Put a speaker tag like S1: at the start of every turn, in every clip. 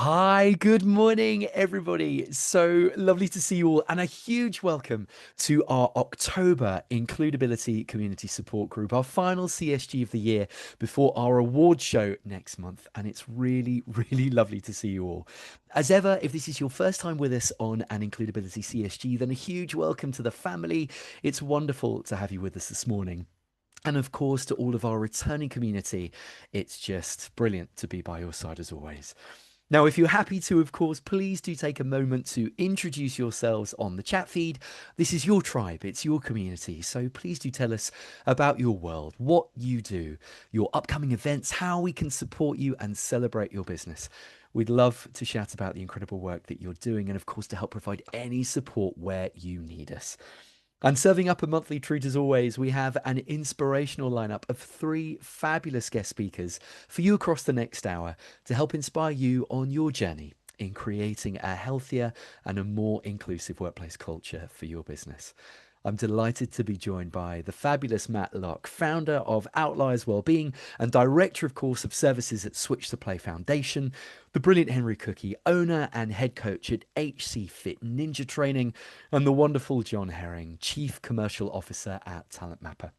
S1: Hi, good morning, everybody. So lovely to see you all, and a huge welcome to our October Includability Community Support Group, our final CSG of the year before our award show next month. And it's really, really lovely to see you all. As ever, if this is your first time with us on an Includability CSG, then a huge welcome to the family. It's wonderful to have you with us this morning. And of course, to all of our returning community, it's just brilliant to be by your side as always. Now, if you're happy to, of course, please do take a moment to introduce yourselves on the chat feed. This is your tribe, it's your community. So please do tell us about your world, what you do, your upcoming events, how we can support you and celebrate your business. We'd love to chat about the incredible work that you're doing and, of course, to help provide any support where you need us. And serving up a monthly treat as always, we have an inspirational lineup of three fabulous guest speakers for you across the next hour to help inspire you on your journey in creating a healthier and a more inclusive workplace culture for your business. I'm delighted to be joined by the fabulous Matt Locke, founder of Outliers Wellbeing and director, of course, of services at Switch the Play Foundation, the brilliant Cookey, owner and head coach at HC Fit NinjaTraining, and the wonderful Jon Hering, chief commercial officer at TalentMapper.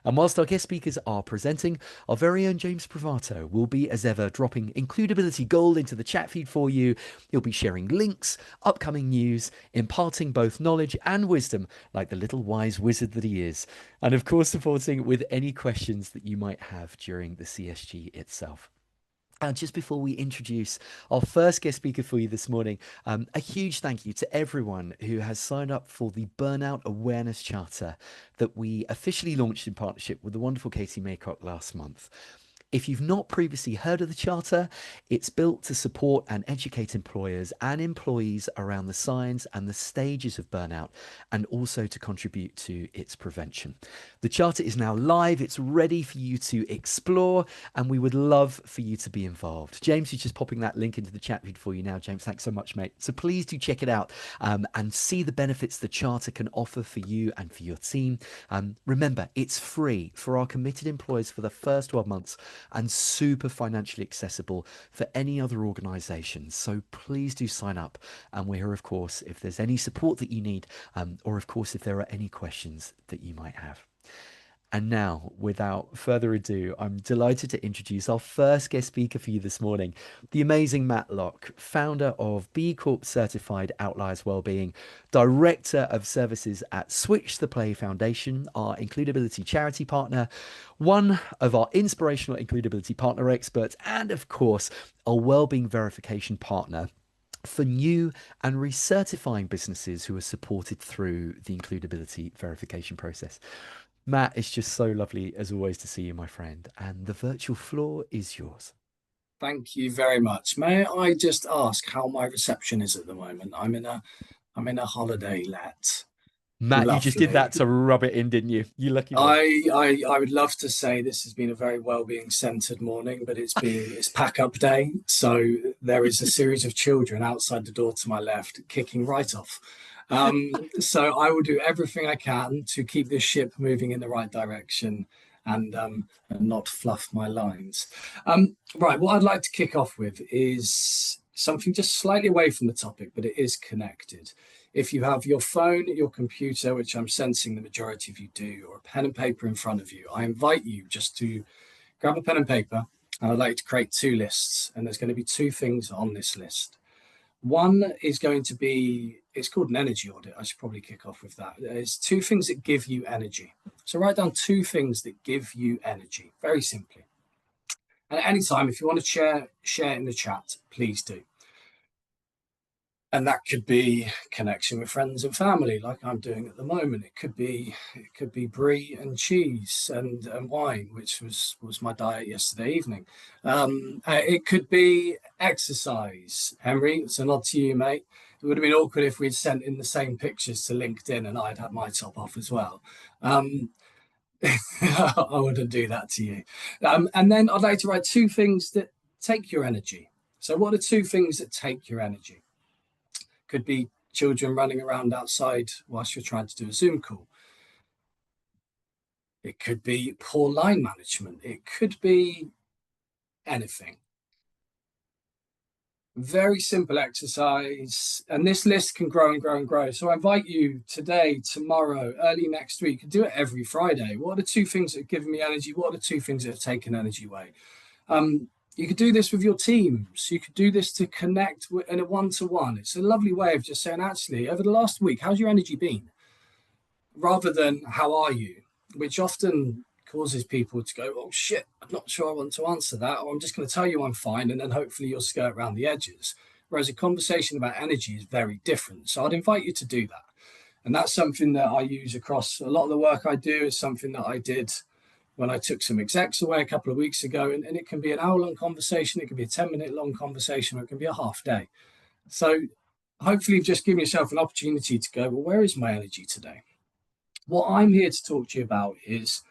S1: And whilst our guest speakers are presenting, our very own James Privato will be, as ever, dropping includability gold into the chat feed for you. He'll be sharing links, upcoming news, imparting both knowledge and wisdom like the little wise wizard that he is, and of course supporting with any questions that you might have during the CSG itself. Just before we introduce our first guest speaker for you this morning, a huge thank you to everyone who has signed up for the Burnout Awareness Charter that we officially launched in partnership with the wonderful Katie Maycock last month. If you've not previously heard of the Charter, it's built to support and educate employers and employees around the signs and the stages of burnout, and also to contribute to its prevention. The Charter is now live, it's ready for you to explore, and we would love for you to be involved. James is just popping that link into the chat feed for you now. James, thanks so much, mate. So please do check it out and see the benefits the Charter can offer for you and for your team. Remember, it's free for our committed employees for the first 12 months and super financially accessible for any other organizations. So please do sign up. And we're here, of course, if there's any support that you need, or of course, if there are any questions that you might have. And now, without further ado, I'm delighted to introduce our first guest speaker for you this morning, the amazing Matt Locke, founder of B Corp Certified Outliers Wellbeing, director of services at Switch the Play Foundation, our includability charity partner, one of our inspirational includability partner experts, and of course, a wellbeing verification partner for new and recertifying businesses who are supported through the includability verification process. Matt, it's just so lovely, as always, to see you, my friend. And the virtual floor is yours.
S2: Thank you very much. May I just ask how my reception is at the moment? I'm in a holiday let.
S1: Matt, you just did
S2: Lovely.
S1: that to rub it in, didn't you? You lucky boy.
S2: I would love to say this has been a very well-being centered morning, but it's pack up day. So there is a series of children outside the door to my left kicking right off. So I will do everything I can to keep this ship moving in the right direction and not fluff my lines. Right, what I'd like to kick off with is something just slightly away from the topic, but it is connected. If you have your phone, your computer, which I'm sensing the majority of you do, or a pen and paper in front of you, I invite you just to grab a pen and paper. And I'd like to create two lists, and there's going to be two things on this list. One is going to be, it's called an energy audit. I should probably kick off with that. There's two things that give you energy. So write down two things that give you energy, very simply. And at any time, if you want to share in the chat, please do. And that could be connection with friends and family, like I'm doing at the moment. It could be brie and cheese and wine, which was my diet yesterday evening. It could be exercise. Henry, it's a nod to you, mate. It would have been awkward if we'd sent in the same pictures to LinkedIn and I'd had my top off as well. I wouldn't do that to you. And then I'd like to write two things that take your energy. So what are two things that take your energy? Could be children running around outside whilst you're trying to do a Zoom call. It could be poor line management. It could be anything. Very simple exercise, and this list can grow and grow and grow. So I invite you today, tomorrow, early next week, do it every Friday. What are the two things that have given me energy? What are the two things that have taken energy away? You could do this with your teams. You could do this to connect in a one-to-one. It's a lovely way of just saying, actually, over the last week, how's your energy been? Rather than how are you, which often causes people to go, oh shit, I'm not sure I want to answer that, or I'm just going to tell you I'm fine, and then hopefully you'll skirt around the edges. Whereas a conversation about energy is very different. So I'd invite you to do that. And that's something that I use across a lot of the work I do. Is something that I did when I took some execs away a couple of weeks ago. And it can be an hour-long conversation, it can be a 10-minute long conversation, or it can be a half day. So hopefully you've just given yourself an opportunity to go, well, where is my energy today? What I'm here to talk to you about is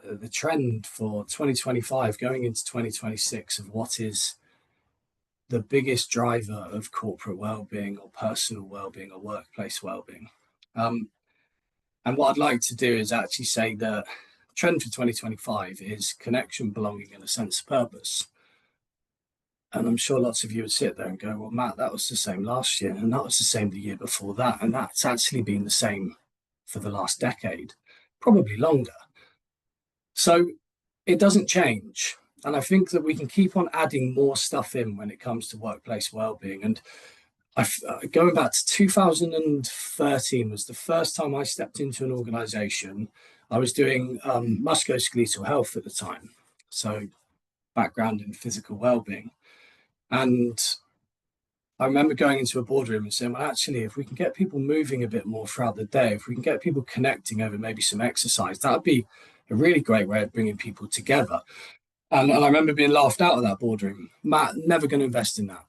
S2: the trend for 2025 going into 2026 of what is the biggest driver of corporate well-being or personal well-being or workplace well-being. And what I'd like to do is actually say the trend for 2025 is connection, belonging, and a sense of purpose. And I'm sure lots of you would sit there and go, well, Matt, that was the same last year, and that was the same the year before that, and that's actually been the same for the last decade, probably longer. So it doesn't change. And I think that we can keep on adding more stuff in when it comes to workplace well-being. And going back to 2013 was the first time I stepped into an organization. I was doing musculoskeletal health at the time, so background in physical well-being. And I remember going into a boardroom and saying, well, actually, if we can get people moving a bit more throughout the day, if we can get people connecting over maybe some exercise, that would be a really great way of bringing people together. And I remember being laughed out of that boardroom. Matt, never going to invest in that.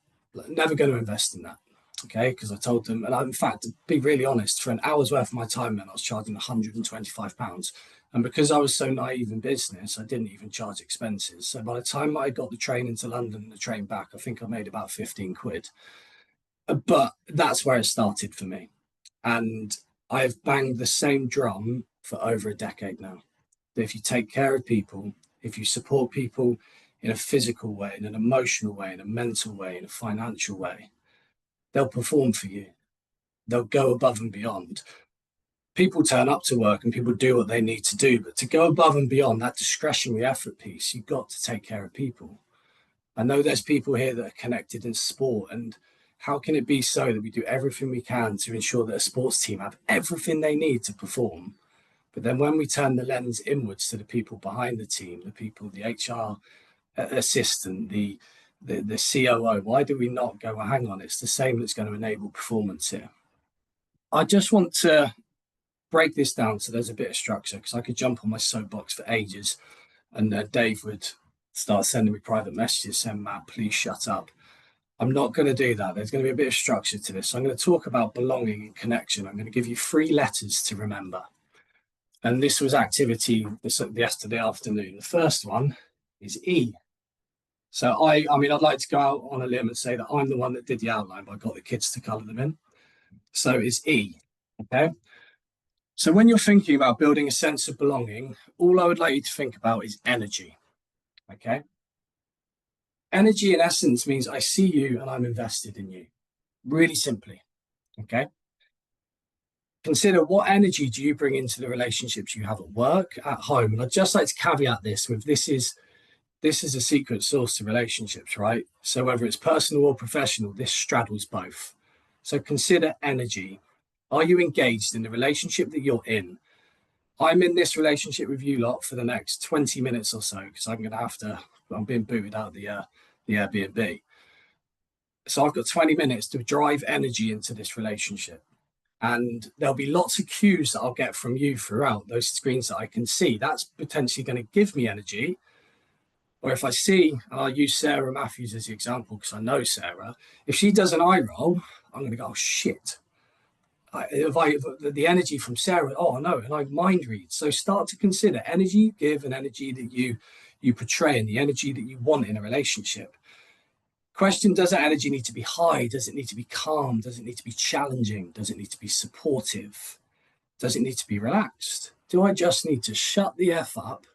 S2: Never going to invest in that. Okay, because I told them, and I, in fact, to be really honest, for an hour's worth of my time, then I was charging £125. And because I was so naive in business, I didn't even charge expenses. So by the time I got the train into London and the train back, I think I made about 15 quid. But that's where it started for me. And I've banged the same drum for over a decade now. That if you take care of people, if you support people in a physical way, in an emotional way, in a mental way, in a financial way, they'll perform for you. They'll go above and beyond. People turn up to work and people do what they need to do, but to go above and beyond that discretionary effort piece, you've got to take care of people. I know there's people here that are connected in sport, and how can it be so that we do everything we can to ensure that a sports team have everything they need to perform? But then when we turn the lens inwards to the people behind the team, the people, the HR assistant, the COO, why do we not go, well, hang on, it's the same that's going to enable performance here? I just want to break this down so there's a bit of structure, because I could jump on my soapbox for ages and Dave would start sending me private messages saying, Matt, please shut up. I'm not going to do that. There's going to be a bit of structure to this. So I'm going to talk about belonging and connection. I'm going to give you 3 letters to remember. And this was activity yesterday afternoon. The first one is E. So I mean, I'd like to go out on a limb and say that I'm the one that did the outline, but I got the kids to colour them in. So it's E. Okay. So when you're thinking about building a sense of belonging, all I would like you to think about is energy. Okay. Energy in essence means I see you and I'm invested in you. Really simply. Okay. Consider what energy do you bring into the relationships you have at work, at home. And I'd just like to caveat this with this is a secret sauce to relationships, right? So whether it's personal or professional, this straddles both. So consider energy. Are you engaged in the relationship that you're in? I'm in this relationship with you lot for the next 20 minutes or so, because I'm being booted out of the Airbnb. So I've got 20 minutes to drive energy into this relationship. And there'll be lots of cues that I'll get from you throughout those screens that I can see. That's potentially going to give me energy. Or if I see, and I'll use Sarah Matthews as the example because I know Sarah, if she does an eye roll, I'm going to go, oh, shit. The energy from Sarah, oh, no, and I mind read. So start to consider energy you give and energy that you portray and the energy that you want in a relationship. Question, does that energy need to be high? Does it need to be calm? Does it need to be challenging? Does it need to be supportive? Does it need to be relaxed? Do I just need to shut the F up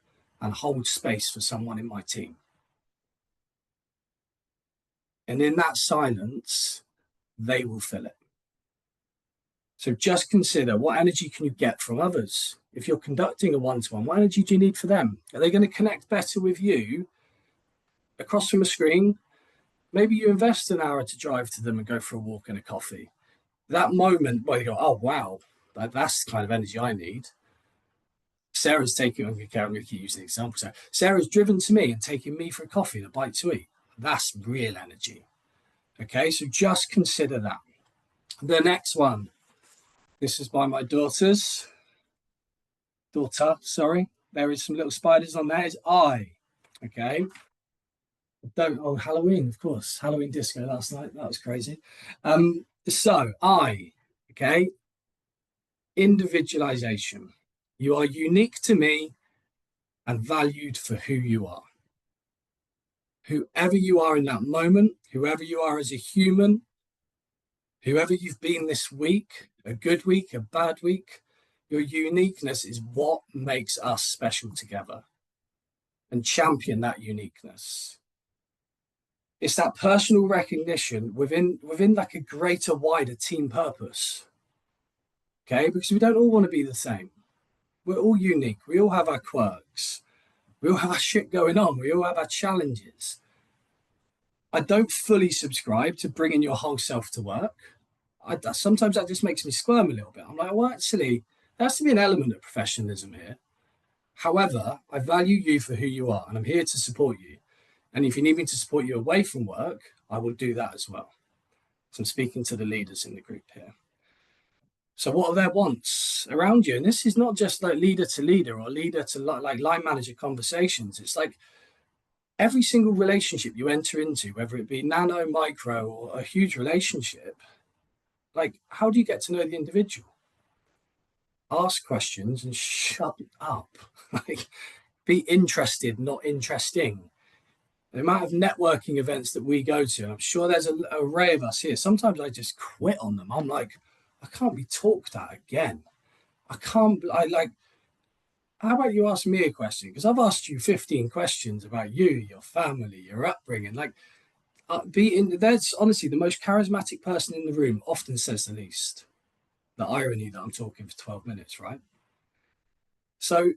S2: and hold space for someone in my team? And in that silence, they will fill it. So just consider, what energy can you get from others? If you're conducting a one-to-one, what energy do you need for them? Are they going to connect better with you across from a screen? Maybe you invest an hour to drive to them and go for a walk and a coffee. That moment where you go, oh, wow, that's the kind of energy I need. Sarah's taking, I'm going to keep using the example. So Sarah's driven to me and taking me for a coffee and a bite to eat. That's real energy. Okay, so just consider that. The next one, this is by my daughter, sorry. There is some little spiders on there. Is I. Okay. Oh, Halloween, of course. Halloween disco last night. That was crazy. So I, okay, individualization. You are unique to me and valued for who you are. Whoever you are in that moment, whoever you are as a human, whoever you've been this week, a good week, a bad week, your uniqueness is what makes us special together. And champion that uniqueness. It's that personal recognition within like a greater, wider team purpose. Okay, because we don't all want to be the same. We're all unique. We all have our quirks. We all have our shit going on. We all have our challenges. I don't fully subscribe to bringing your whole self to work. Sometimes that just makes me squirm a little bit. I'm like, well, actually, there has to be an element of professionalism here. However, I value you for who you are, and I'm here to support you. And if you need me to support you away from work, I will do that as well. So I'm speaking to the leaders in the group here. So what are their wants around you? And this is not just like leader to leader or leader to like line manager conversations. It's like every single relationship you enter into, whether it be nano, micro, or a huge relationship, like how do you get to know the individual? Ask questions and shut up. Like, be interested, not interesting. The amount of networking events that we go to, and I'm sure there's an array of us here. Sometimes I just quit on them. I'm like, I can't be talked at again. How about you ask me a question? Because I've asked you 15 questions about you, your family, your upbringing. Like, there's honestly the most charismatic person in the room often says the least. The irony that I'm talking for 12 minutes, right? So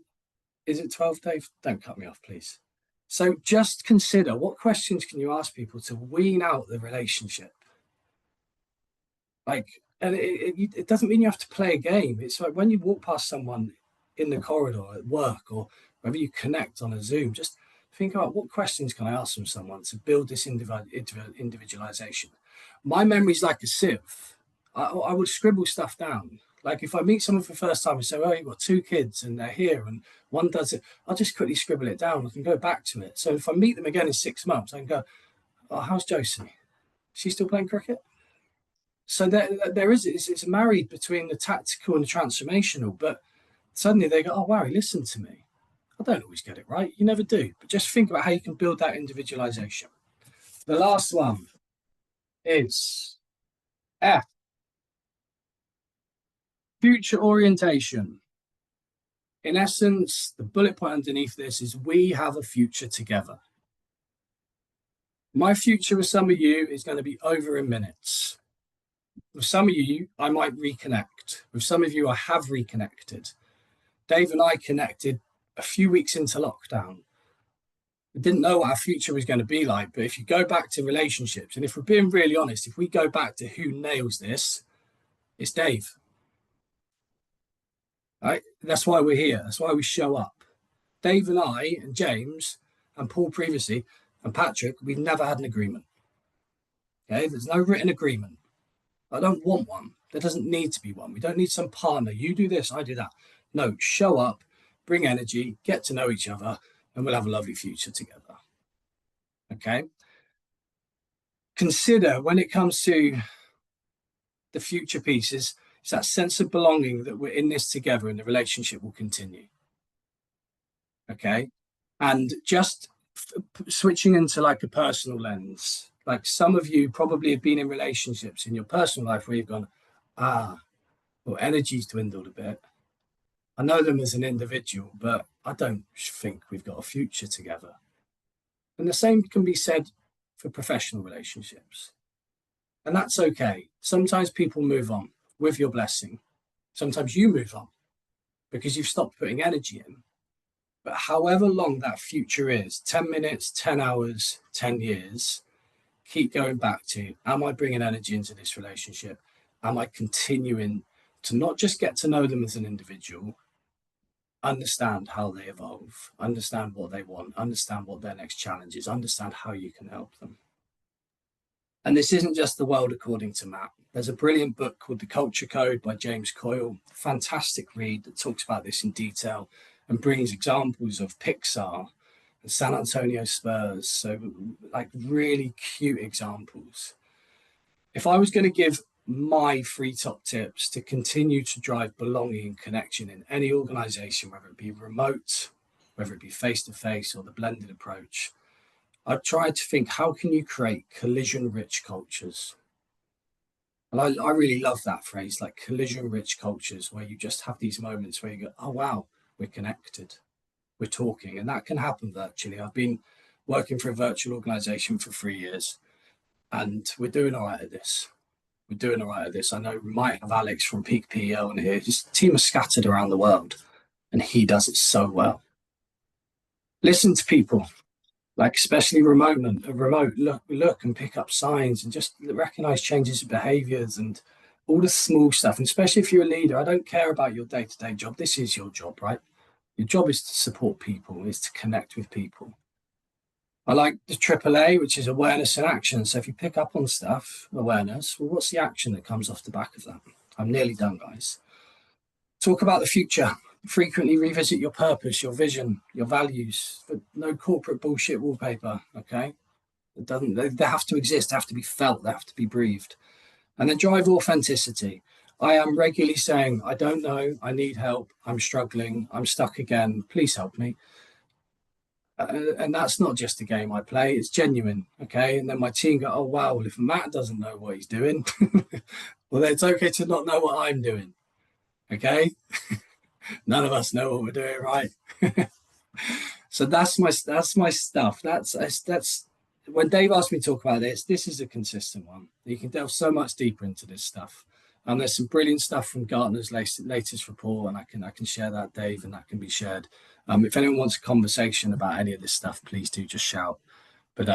S2: is it 12, Dave? Don't cut me off, please. So just consider, what questions can you ask people to wean out the relationship? Like, and it doesn't mean you have to play a game. It's like when you walk past someone in the corridor at work or whether you connect on a Zoom, just think about what questions can I ask from someone to build this individualization. My memory's like a sieve. I would scribble stuff down. Like if I meet someone for the first time and say, oh, you've got 2 kids and they're here and one does it, I'll just quickly scribble it down. I can go back to it. So if I meet them again in 6 months, I can go, oh, how's Josie? She's still playing cricket? So there is, it's married between the tactical and the transformational, but suddenly they go, oh, wow, he listened to me. I don't always get it right. You never do. But just think about how you can build that individualization. The last one is F, future orientation. In essence, the bullet point underneath this is we have a future together. My future with some of you is going to be over in minutes. With some of you, I might reconnect. With some of you, I have reconnected. Dave and I connected a few weeks into lockdown. We didn't know what our future was going to be like, but if you go back to relationships, and if we're being really honest, if we go back to who nails this, it's Dave. Right? That's why we're here. That's why we show up. Dave and I and James and Paul previously and Patrick, we've never had an agreement. Okay, there's no written agreement. I don't want one. There doesn't need to be one. We don't need some partner. You do this, I do that. No, show up, bring energy, get to know each other, and we'll have a lovely future together. Okay? Consider when it comes to the future pieces, it's that sense of belonging that we're in this together and the relationship will continue. Okay? And just switching into like a personal lens, like some of you probably have been in relationships in your personal life where you've gone, well, energy's dwindled a bit. I know them as an individual, but I don't think we've got a future together. And the same can be said for professional relationships. And that's okay. Sometimes people move on with your blessing. Sometimes you move on because you've stopped putting energy in. But however long that future is, 10 minutes, 10 hours, 10 years, keep going back to, am I bringing energy into this relationship? Am I continuing to not just get to know them as an individual, understand how they evolve, understand what they want, understand what their next challenge is, understand how you can help them. And this isn't just the world according to Matt. There's a brilliant book called The Culture Code by James Coyle, fantastic read that talks about this in detail and brings examples of Pixar and San Antonio Spurs. So like really cute examples. If I was going to give my 3 top tips to continue to drive belonging and connection in any organization, whether it be remote, whether it be face-to-face or the blended approach, I've tried to think, how can you create collision-rich cultures? And I really love that phrase, like collision-rich cultures, where you just have these moments where you go, oh, wow, we're connected, we're talking. And that can happen virtually. I've been working for a virtual organization for 3 years, and we're doing all right at this. We're doing all right at this. I know we might have Alex from Peak PEO on here. His team are scattered around the world, and he does it so well. Listen to people. Like especially remote, look and pick up signs and just recognize changes in behaviors and all the small stuff. And especially if you're a leader, I don't care about your day-to-day job. This is your job, right? Your job is to support people, is to connect with people. I like the AAA, which is awareness and action. So if you pick up on stuff, awareness, well, what's the action that comes off the back of that? I'm nearly done, guys. Talk about the future. Frequently revisit your purpose, your vision, your values. But no corporate bullshit wallpaper, okay? It doesn't. They have to exist. They have to be felt. They have to be breathed. And then drive authenticity. I am regularly saying, I don't know. I need help. I'm struggling. I'm stuck again. Please help me. And that's not just a game I play. It's genuine, okay? And then my team go, oh, wow, well, if Matt doesn't know what he's doing, well, then it's okay to not know what I'm doing, okay? None of us know what we're doing, right? So that's my stuff. That's when Dave asked me to talk about this. This is a consistent one. You can delve so much deeper into this stuff. And there's some brilliant stuff from Gartner's latest report, and I can share that, Dave, and that can be shared. If anyone wants a conversation about any of this stuff, please do just shout. But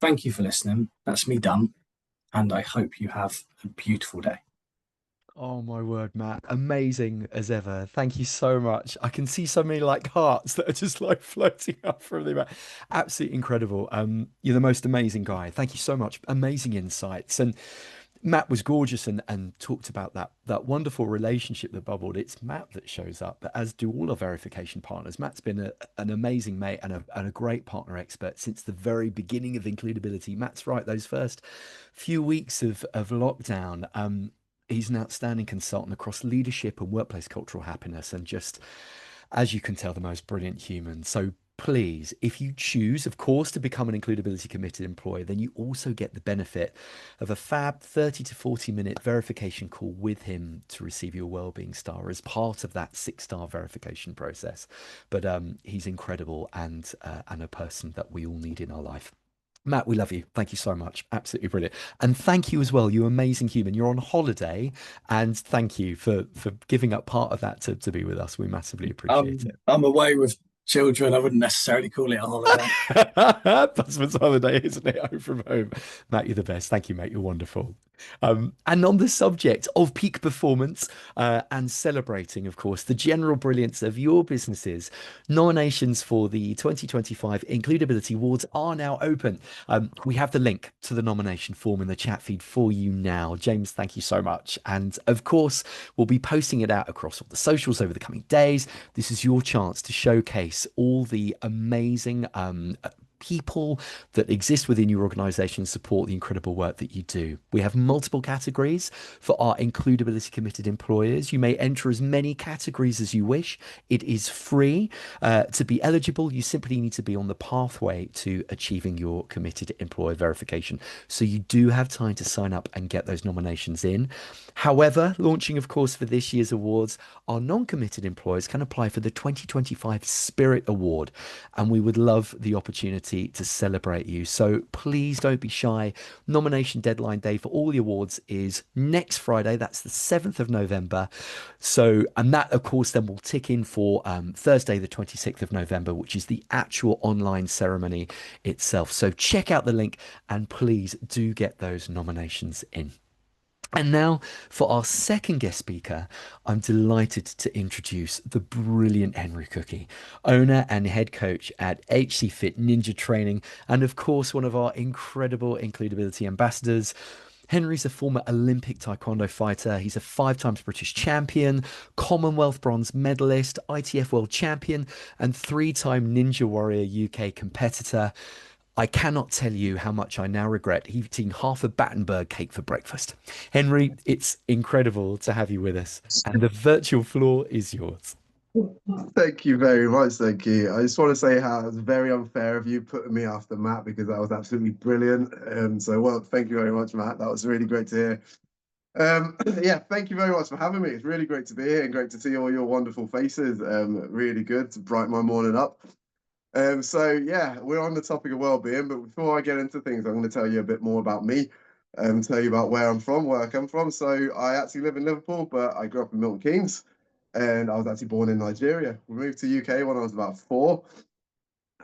S2: thank you for listening. That's me done, and I hope you have a beautiful day.
S1: Oh my word, Matt. Amazing as ever. Thank you so much. I can see so many like hearts that are just like floating up from the back. Absolutely incredible. You're the most amazing guy. Thank you so much. Amazing insights. And Matt was gorgeous and talked about that wonderful relationship that bubbled. It's Matt that shows up, as do all our verification partners. Matt's been an amazing mate and a great partner expert since the very beginning of Includability. Matt's right, those first few weeks of lockdown. He's an outstanding consultant across leadership and workplace cultural happiness, and just, as you can tell, the most brilliant human. So please, if you choose, of course, to become an Includability committed employee, then you also get the benefit of a fab 30 to 40-minute verification call with him to receive your Wellbeing star as part of that 6-star verification process. But he's incredible and a person that we all need in our life. Matt, we love you. Thank you so much. Absolutely brilliant. And thank you as well, you amazing human. You're on holiday, and thank you for giving up part of that to be with us. We massively appreciate it.
S2: I'm away with children. I wouldn't necessarily call it a holiday.
S1: Husband's holiday, isn't it? Home from home. Matt, you're the best. Thank you, mate. You're wonderful. And on the subject of peak performance and celebrating, of course, the general brilliance of your businesses, nominations for the 2025 Includability Awards are now open. We have the link to the nomination form in the chat feed for you now. James, thank you so much. And of course, we'll be posting it out across all the socials over the coming days. This is your chance to showcase all the amazing people that exist within your organization and support the incredible work that you do. We have multiple categories for our Includability committed employers. You may enter as many categories as you wish. It is free to be eligible. You simply need to be on the pathway to achieving your committed employer verification. So you do have time to sign up and get those nominations in. However, launching, of course, for this year's awards, our non-committed employers can apply for the 2025 Spirit Award, and we would love the opportunity to celebrate you. So please don't be shy. Nomination deadline day for all the awards is next Friday. That's the 7th of November. So, and that, of course, then will tick in for Thursday, the 26th of November, which is the actual online ceremony itself. So check out the link and please do get those nominations in. And now for our second guest speaker, I'm delighted to introduce the brilliant Henry Cookey, owner and head coach at HC Fit NinjaTraining, and of course, one of our incredible includability ambassadors. Henry's a former Olympic Taekwondo fighter. He's a 5 times British champion, Commonwealth bronze medalist, ITF world champion, and 3 time Ninja Warrior UK competitor. I cannot tell you how much I now regret eating half a Battenberg cake for breakfast. Henry, it's incredible to have you with us, and the virtual floor is yours.
S3: Thank you very much. Thank you. I just want to say how it was very unfair of you putting me after Matt because that was absolutely brilliant. Well, thank you very much, Matt. That was really great to hear. Yeah, thank you very much for having me. It's really great to be here and great to see all your wonderful faces. Really good to brighten my morning up. Yeah, we're on the topic of well-being, but before I get into things, I'm going to tell you a bit more about me and tell you about where I'm from, where I come from. So I actually live in Liverpool, but I grew up in Milton Keynes and I was actually born in Nigeria. We moved to UK when I was about 4.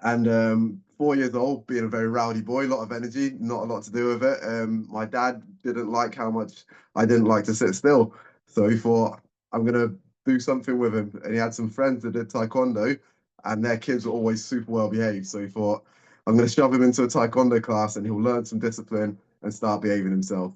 S3: And 4 years old, being a very rowdy boy, a lot of energy, not a lot to do with it. My dad didn't like how much I didn't like to sit still. So he thought, I'm going to do something with him. And he had some friends that did Taekwondo, and their kids were always super well behaved. So he thought, I'm going to shove him into a Taekwondo class and he'll learn some discipline and start behaving himself.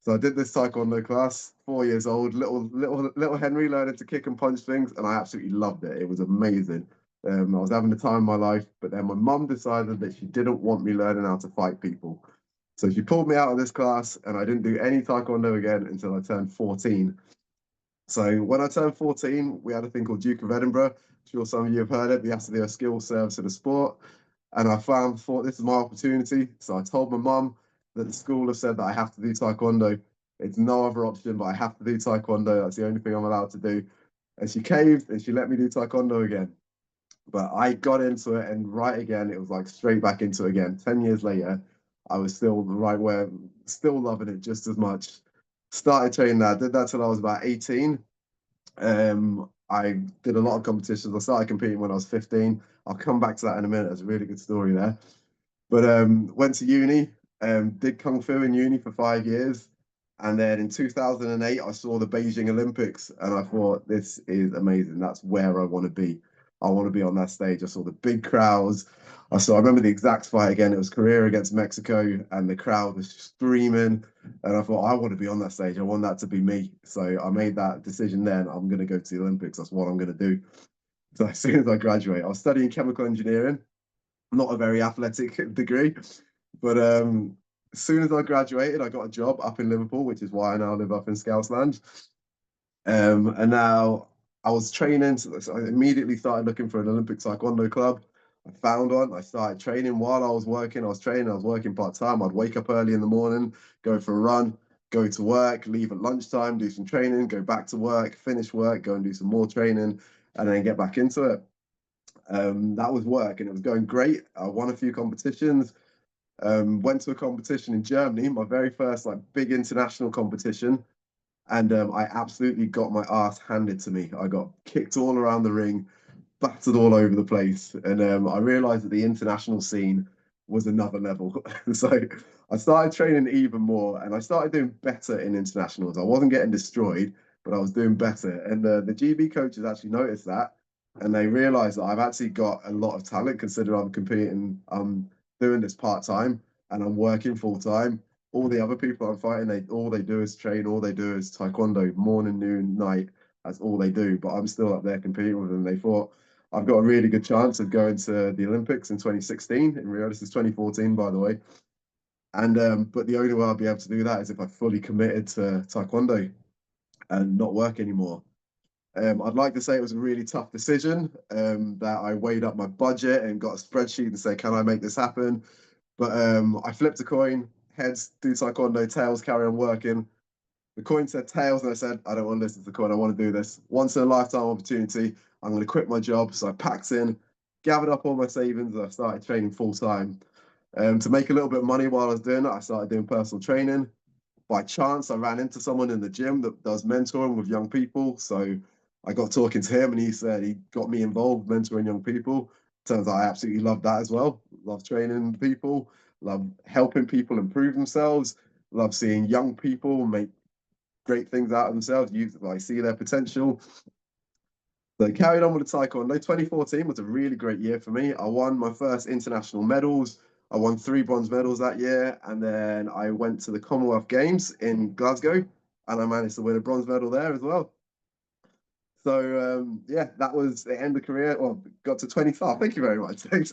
S3: So I did this Taekwondo class, 4 years old, little Henry learning to kick and punch things, and I absolutely loved it. It was amazing. I was having the time of my life, but then my mum decided that she didn't want me learning how to fight people. So she pulled me out of this class, and I didn't do any Taekwondo again until I turned 14. So when I turned 14, we had a thing called Duke of Edinburgh. I'm sure some of you have heard it. We have to do a skill service in a sport. And thought this is my opportunity. So I told my mum that the school have said that I have to do Taekwondo. It's no other option, but I have to do Taekwondo. That's the only thing I'm allowed to do. And she caved and she let me do Taekwondo again. But I got into it, and right again, it was like straight back into it again. 10 years later, I was still the right way, still loving it just as much. Started training that, did that till I was about 18. I did a lot of competitions. I started competing when I was 15. I'll come back to that in a minute. It's a really good story there. But went to uni, did Kung Fu in uni for 5 years. And then in 2008, I saw the Beijing Olympics and I thought, this is amazing. That's where I want to be. I want to be on that stage. I saw the big crowds. I remember the exact fight again. It was Korea against Mexico and the crowd was screaming. And I thought, I want to be on that stage. I want that to be me. So I made that decision then. I'm going to go to the Olympics. That's what I'm going to do. So as soon as I graduate, I was studying chemical engineering, not a very athletic degree. But as soon as I graduated, I got a job up in Liverpool, which is why I now live up in Scousland. And now I was training, so I immediately started looking for an Olympic Taekwondo club. I found one. I started training while I was working. I was training. I was working part-time. I'd wake up early in the morning, go for a run, go to work, leave at lunchtime, do some training, go back to work, finish work, go and do some more training, and then get back into it. That was work, and it was going great. I won a few competitions. Went to a competition in Germany, my very first like big international competition, and I absolutely got my ass handed to me. I got kicked all around the ring, battered all over the place, and I realised that the international scene was another level. So I started training even more, and I started doing better in internationals. I wasn't getting destroyed, but I was doing better, and the GB coaches actually noticed that, and they realised that I've actually got a lot of talent considering I'm competing. Doing this part-time and I'm working full-time. All the other people I'm fighting, all they do is train, all they do is Taekwondo, morning, noon, night. That's all they do. But I'm still up there competing with them. They thought I've got a really good chance of going to the Olympics in 2016. In Rio, this is 2014, by the way. And but the only way I'll be able to do that is if I fully committed to Taekwondo and not work anymore. I'd like to say it was a really tough decision, that I weighed up my budget and got a spreadsheet and say, can I make this happen? But I flipped a coin, heads, do Taekwondo, tails, carry on working. The coin said tails, and I said, I don't want to listen to the coin. I want to do this. Once in a lifetime opportunity. I'm going to quit my job. So I packed in, gathered up all my savings, and I started training full time. To make a little bit of money while I was doing it, I started doing personal training. By chance, I ran into someone in the gym that does mentoring with young people. So I got talking to him, and he said he got me involved mentoring young people. Turns out I absolutely love that as well. Love training people, love helping people improve themselves, love seeing young people make great things out of themselves, see their potential. So carried on with the Taekwondo. 2014 was a really great year for me. I won my first international medals. I won 3 bronze medals that year. And then I went to the Commonwealth Games in Glasgow and I managed to win a bronze medal there as well. So yeah, that was the end of career. Well, got to 25. Thank you very much. Thanks.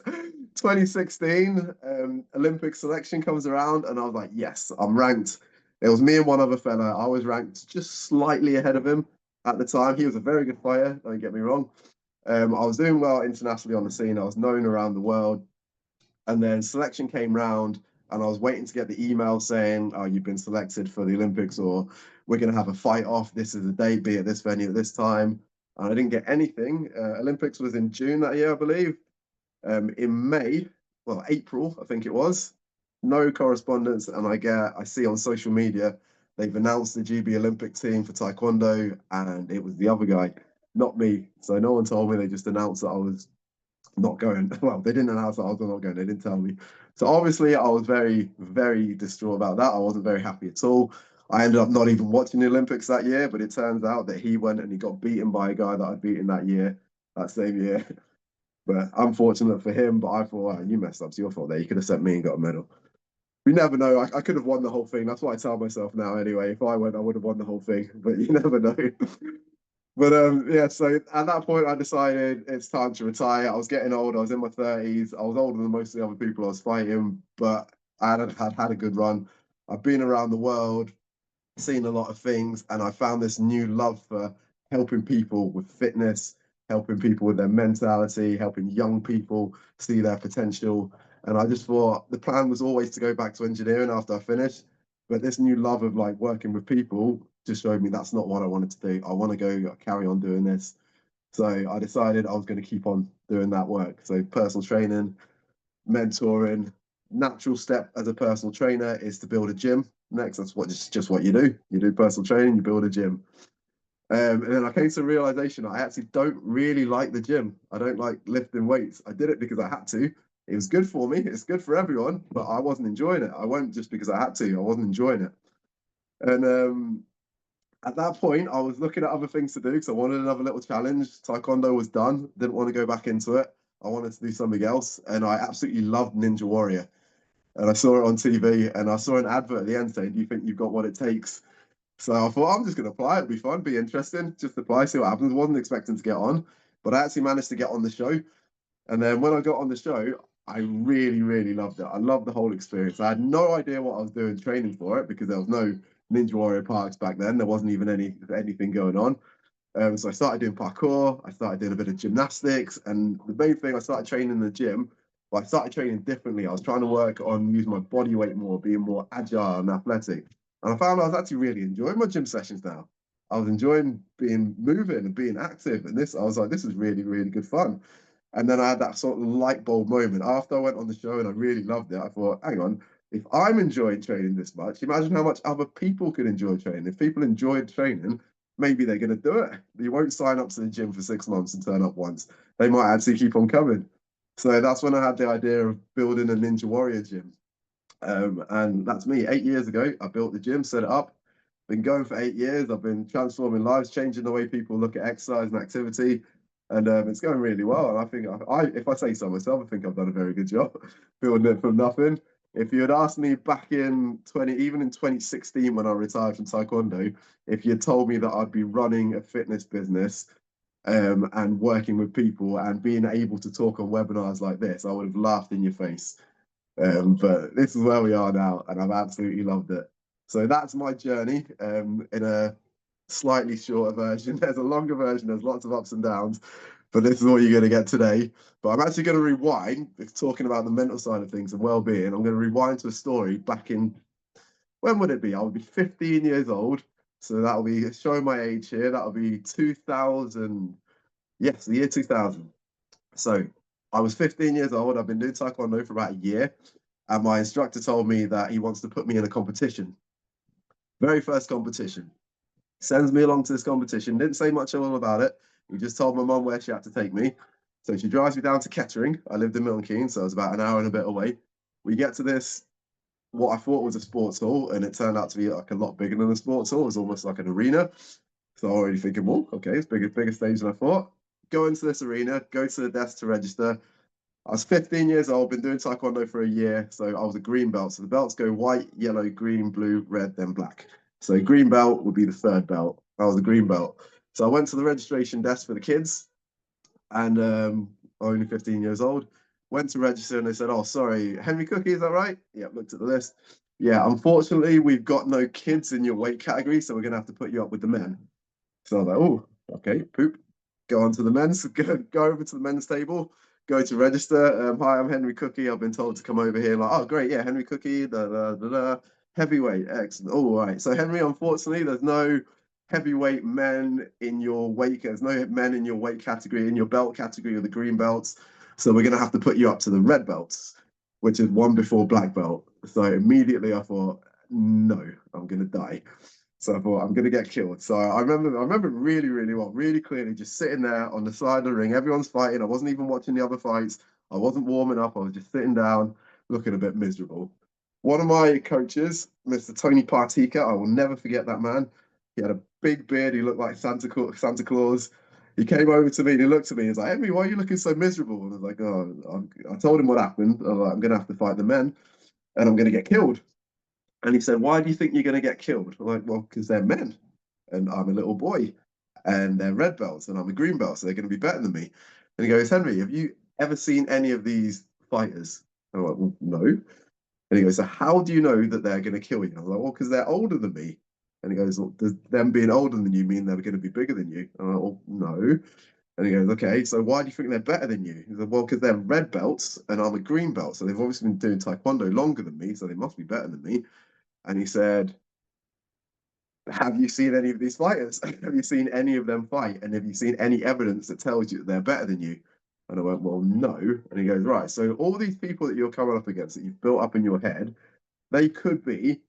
S3: 2016, Olympic selection comes around and I was like, yes, I'm ranked. It was me and one other fella. I was ranked just slightly ahead of him at the time. He was a very good fighter, don't get me wrong. I was doing well internationally on the scene. I was known around the world. And then selection came round and I was waiting to get the email saying, oh, you've been selected for the Olympics, or we're going to have a fight off. This is the date, be at this venue at this time. And I didn't get anything. Olympics was in June that year, I believe. In May, well, April, I think it was, no correspondence. And I see on social media, they've announced the GB Olympic team for Taekwondo, and it was the other guy, not me. So no one told me. They just announced that I was not going. Well, they didn't announce that I was not going. They didn't tell me. So obviously, I was very, very distraught about that. I wasn't very happy at all. I ended up not even watching the Olympics that year, but it turns out that he went and he got beaten by a guy that I'd beaten that same year. But unfortunate for him, but I thought, wow, you messed up. It's your fault there. You could have sent me and got a medal. You never know. I could have won the whole thing. That's what I tell myself now anyway. If I went, I would have won the whole thing, but you never know. But yeah, so at that point, I decided it's time to retire. I was getting old. I was in my 30s. I was older than most of the other people I was fighting, but I had a good run. I've been around the world, seen a lot of things, and I found this new love for helping people with fitness, helping people with their mentality, helping young people see their potential. And I just thought the plan was always to go back to engineering after I finished. But this new love of like working with people just showed me that's not what I wanted to do. I want to go carry on doing this. So I decided I was going to keep on doing that work. So personal training, mentoring. Natural step as a personal trainer is to build a gym. Next, that's just what you do. You do personal training, you build a gym. And then I came to the realization I actually don't really like the gym. I don't like lifting weights. I did it because I had to. It was good for me. It's good for everyone, but I wasn't enjoying it. I went just because I had to. I wasn't enjoying it. And at that point, I was looking at other things to do because I wanted another little challenge. Taekwondo was done. Didn't want to go back into it. I wanted to do something else. And I absolutely loved Ninja Warrior. And I saw it on TV and I saw an advert at the end saying, do you think you've got what it takes? So I thought, I'm just going to apply. It'll be fun, be interesting. Just apply, see what happens. Wasn't expecting to get on, but I actually managed to get on the show. And then when I got on the show, I really, really loved it. I loved the whole experience. I had no idea what I was doing training for it because there was no Ninja Warrior parks back then. There wasn't even anything going on. So I started doing parkour. I started doing a bit of gymnastics. And the main thing, I started training in the gym. But I started training differently. I was trying to work on using my body weight more, being more agile and athletic. And I found I was actually really enjoying my gym sessions now. I was enjoying moving and being active. And I was like, this is really, really good fun. And then I had that sort of light bulb moment after I went on the show and I really loved it. I thought, hang on, if I'm enjoying training this much, imagine how much other people could enjoy training. If people enjoyed training, maybe they're going to do it. You won't sign up to the gym for 6 months and turn up once. They might actually keep on coming. So that's when I had the idea of building a Ninja Warrior gym. And that's me. 8 years ago, I built the gym, set it up. Been going for 8 years. I've been transforming lives, changing the way people look at exercise and activity. And it's going really well. And I think, if I say so myself, I think I've done a very good job building it from nothing. If you had asked me back in 2016 when I retired from Taekwondo, if you had told me that I'd be running a fitness business and working with people and being able to talk on webinars like this, I would have laughed in your face. But this is where we are now, and I've absolutely loved it. So that's my journey in a slightly shorter version. There's a longer version, there's lots of ups and downs, but this is what you're going to get today. But I'm actually going to rewind, talking about the mental side of things and well-being. I'm going to rewind to a story back in, when would it be? I would be 15 years old. So that'll be showing my age here. That'll be 2000. Yes, the year 2000. So I was 15 years old. I've been doing Taekwondo for about a year. And my instructor told me that he wants to put me in a competition. Very first competition. Sends me along to this competition. Didn't say much all about it. He just told my mum where she had to take me. So she drives me down to Kettering. I lived in Milton Keynes, so it was about an hour and a bit away. We get to this, what I thought was a sports hall, and it turned out to be like a lot bigger than a sports hall. It was almost like an arena. So I'm already thinking, well, okay, it's bigger stage than I thought. Go into this arena, go to the desk to register. I was 15 years old, been doing Taekwondo for a year, so I was a green belt. So the belts go white, yellow, green, blue, red, then black. So green belt would be the third belt. I was a green belt. So I went to the registration desk for the kids, and only 15 years old. Went to register, and they said, "Oh, sorry, Henry Cookey, is that right?" Yeah, looked at the list. Yeah, unfortunately, we've got no kids in your weight category, so we're gonna have to put you up with the men. So I was like, "Oh, okay, poop." Go on to the men's, go over to the men's table, go to register. Hi, I'm Henry Cookey. I've been told to come over here. Like, oh, great, yeah, Henry Cookey, heavyweight, excellent. All right. So Henry, unfortunately, there's no heavyweight men in your weight. There's no men in your weight category, in your belt category, or the green belts. So we're gonna have to put you up to the red belts, which is one before black belt. So immediately I thought, no, I'm gonna die. So I thought I'm gonna get killed. So I remember really, really well, really clearly, just sitting there on the side of the ring. Everyone's fighting. I wasn't even watching the other fights. I wasn't warming up. I was just sitting down, looking a bit miserable. One of my coaches, Mr. Tony Partika, I will never forget that man. He had a big beard. He looked like Santa Claus. He came over to me and he looked at me. He's like, "Henry, why are you looking so miserable?" And I was like, "Oh, I told him what happened. I was like, I'm gonna have to fight the men, and I'm gonna get killed." And he said, "Why do you think you're going to get killed?" I'm like, "Well, because they're men and I'm a little boy and they're red belts and I'm a green belt, so they're going to be better than me." And he goes, "Henry, have you ever seen any of these fighters?" I'm like, "Well, no." And he goes, "So how do you know that they're going to kill you?" I'm like, "Well, because they're older than me." And he goes, "Well, does them being older than you mean they're going to be bigger than you?" I'm like, "Well, no." And he goes, "Okay, so why do you think they're better than you?" He said, "Well, because they're red belts and I'm a green belt. So they've obviously been doing Taekwondo longer than me, so they must be better than me." And he said, "Have you seen any of these fighters? Have you seen any of them fight? And have you seen any evidence that tells you that they're better than you?" And I went, "Well, no." And he goes, "Right. So all these people that you're coming up against that you've built up in your head, they could be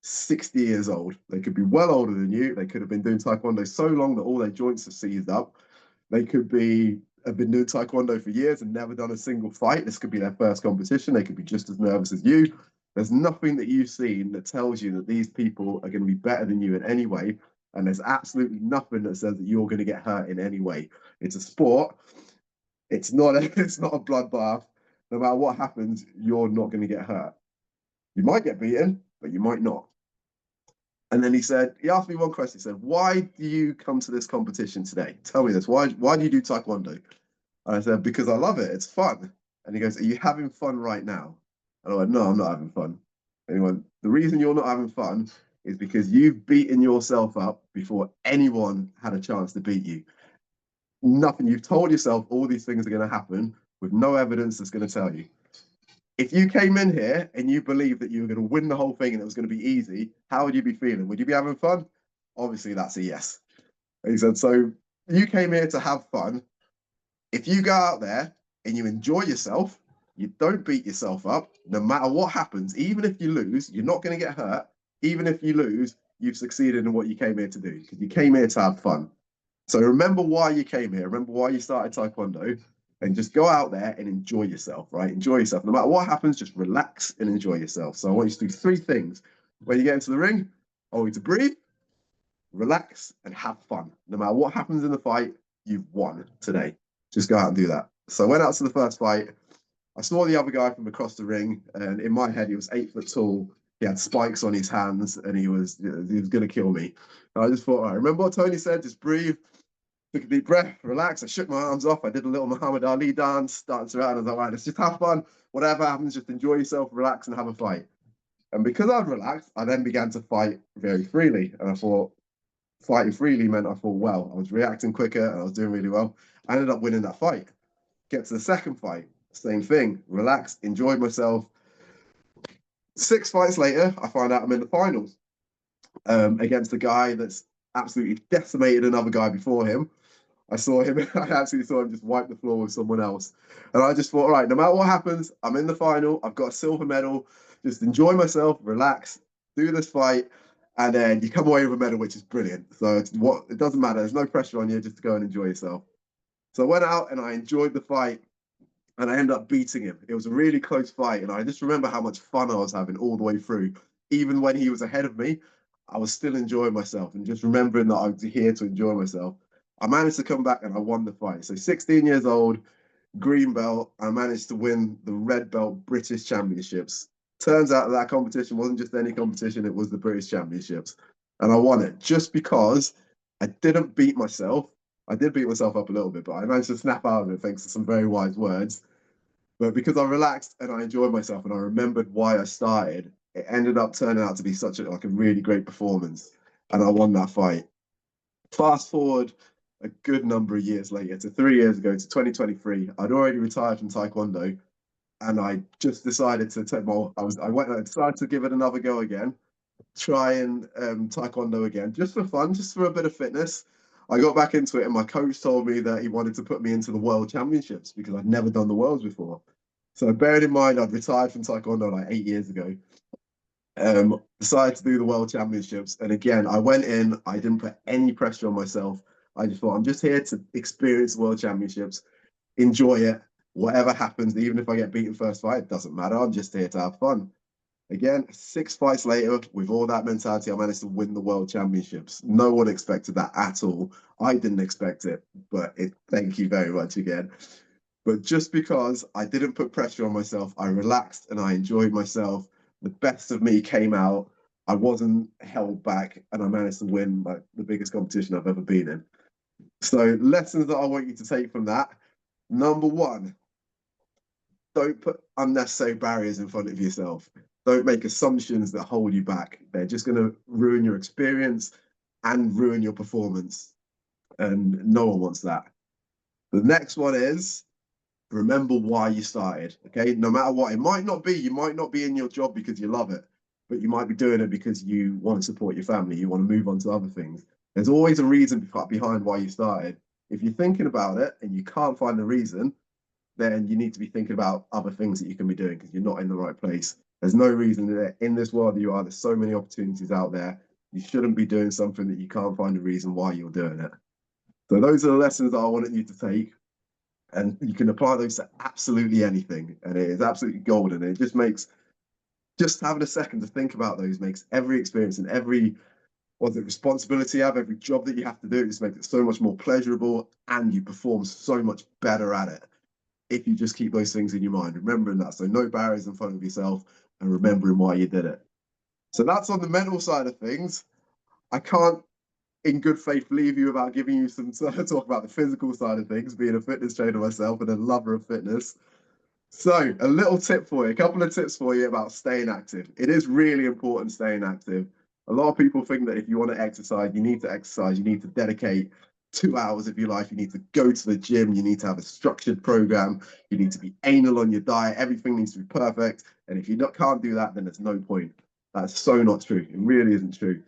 S3: 60 years old. They could be well older than you. They could have been doing Taekwondo so long that all their joints are seized up. They could be have been doing Taekwondo for years and never done a single fight. This could be their first competition. They could be just as nervous as you. There's nothing that you've seen that tells you that these people are going to be better than you in any way. And there's absolutely nothing that says that you're going to get hurt in any way. It's a sport. It's not a bloodbath. No matter what happens, you're not going to get hurt. You might get beaten, but you might not." And then he asked me one question. He said, "Why do you come to this competition today? Tell me this. Why do you do Taekwondo?" And I said, "Because I love it. It's fun." And he goes, "Are you having fun right now?" And I went, "No, I'm not having fun." And he went, "The reason you're not having fun is because you've beaten yourself up before anyone had a chance to beat you. Nothing. You've told yourself all these things are going to happen with no evidence that's going to tell you. If you came in here and you believed that you were going to win the whole thing and it was going to be easy, how would you be feeling? Would you be having fun?" Obviously, that's a yes. And he said, "So you came here to have fun. If you go out there and you enjoy yourself, you don't beat yourself up, no matter what happens, even if you lose, you're not going to get hurt. Even if you lose, you've succeeded in what you came here to do because you came here to have fun. So remember why you came here. Remember why you started Taekwondo and just go out there and enjoy yourself, right? Enjoy yourself. No matter what happens, just relax and enjoy yourself." So I want you to do three things. When you get into the ring, I want you to breathe, relax, and have fun. No matter what happens in the fight, you've won today. Just go out and do that. So I went out to the first fight. I saw the other guy from across the ring, and in my head, he was 8 foot tall. He had spikes on his hands, and he was going to kill me. And I just thought, all right, remember what Tony said? Just breathe, took a deep breath, relax. I shook my arms off. I did a little Muhammad Ali dance, danced around. I was like, all right, let's just have fun. Whatever happens, just enjoy yourself, relax, and have a fight. And because I'd relaxed, I then began to fight very freely. And I thought, fighting freely meant I thought, well, I was reacting quicker and I was doing really well. I ended up winning that fight. Get to the second fight, same thing. Relaxed, enjoyed myself. 6 fights later, I find out I'm in the finals. against a guy that's absolutely decimated another guy before him. I saw him, I absolutely saw him just wipe the floor with someone else. And I just thought, all right, no matter what happens, I'm in the final. I've got a silver medal. Just enjoy myself, relax, do this fight. And then you come away with a medal, which is brilliant. So it doesn't matter. There's no pressure on you just to go and enjoy yourself. So I went out and I enjoyed the fight and I ended up beating him. It was a really close fight. And I just remember how much fun I was having all the way through. Even when he was ahead of me, I was still enjoying myself and just remembering that I was here to enjoy myself. I managed to come back and I won the fight. So 16 years old, green belt, I managed to win the red belt British Championships. Turns out that competition wasn't just any competition, it was the British Championships. And I won it just because I didn't beat myself. I did beat myself up a little bit, but I managed to snap out of it thanks to some very wise words. But because I relaxed and I enjoyed myself and I remembered why I started, it ended up turning out to be such a really great performance. And I won that fight. Fast forward a good number of years later to 3 years ago to 2023, I'd already retired from Taekwondo and I just decided to take more. I decided to give it another go again, try and Taekwondo again, just for fun, just for a bit of fitness. I got back into it, and my coach told me that he wanted to put me into the World Championships because I'd never done the Worlds before. So bearing in mind, I'd retired from Taekwondo like 8 years ago. Decided to do the World Championships, and again, I went in. I didn't put any pressure on myself. I just thought I'm just here to experience the World Championships, enjoy it. Whatever happens, even if I get beaten first fight, it doesn't matter. I'm just here to have fun. Again, 6 fights later, with all that mentality, I managed to win the World Championships. No one expected that at all. I didn't expect it, but thank you very much again. But just because I didn't put pressure on myself, I relaxed and I enjoyed myself. The best of me came out. I wasn't held back, and I managed to win like the biggest competition I've ever been in. So, lessons that I want you to take from that. Number one, don't put unnecessary barriers in front of yourself. Don't make assumptions that hold you back. They're just going to ruin your experience and ruin your performance. And no one wants that. The next one is remember why you started. Okay. No matter what, you might not be in your job because you love it, but you might be doing it because you want to support your family. You want to move on to other things. There's always a reason behind why you started. If you're thinking about it and you can't find the reason, then you need to be thinking about other things that you can be doing because you're not in the right place. There's no reason that in this world that you are, there's so many opportunities out there. You shouldn't be doing something that you can't find a reason why you're doing it. So those are the lessons that I wanted you to take. And you can apply those to absolutely anything. And it is absolutely golden. It just makes, just having a second to think about those makes every experience and every responsibility you have, every job that you have to do, it just makes it so much more pleasurable and you perform so much better at it if you just keep those things in your mind, remembering that. So no barriers in front of yourself and remembering why you did it. So that's on the mental side of things. I can't, in good faith, leave you without giving you some talk about the physical side of things, being a fitness trainer myself and a lover of fitness. So a little tip for you, a couple of tips for you about staying active. It is really important staying active. A lot of people think that if you want to exercise, you need to exercise, you need to dedicate 2 hours of your life, you need to go to the gym, you need to have a structured program, you need to be anal on your diet, everything needs to be perfect. And if you can't do that, then there's no point. That's so not true. It really isn't true.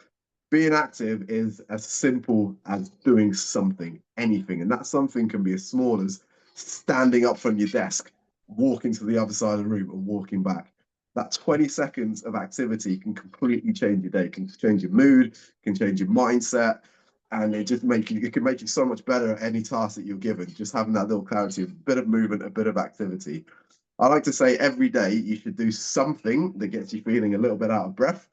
S3: Being active is as simple as doing something, anything. And that something can be as small as standing up from your desk, walking to the other side of the room and walking back. That 20 seconds of activity can completely change your day, can change your mood, can change your mindset, and it can make you so much better at any task that you're given. Just having that little clarity, a bit of movement, a bit of activity. I like to say every day you should do something that gets you feeling a little bit out of breath.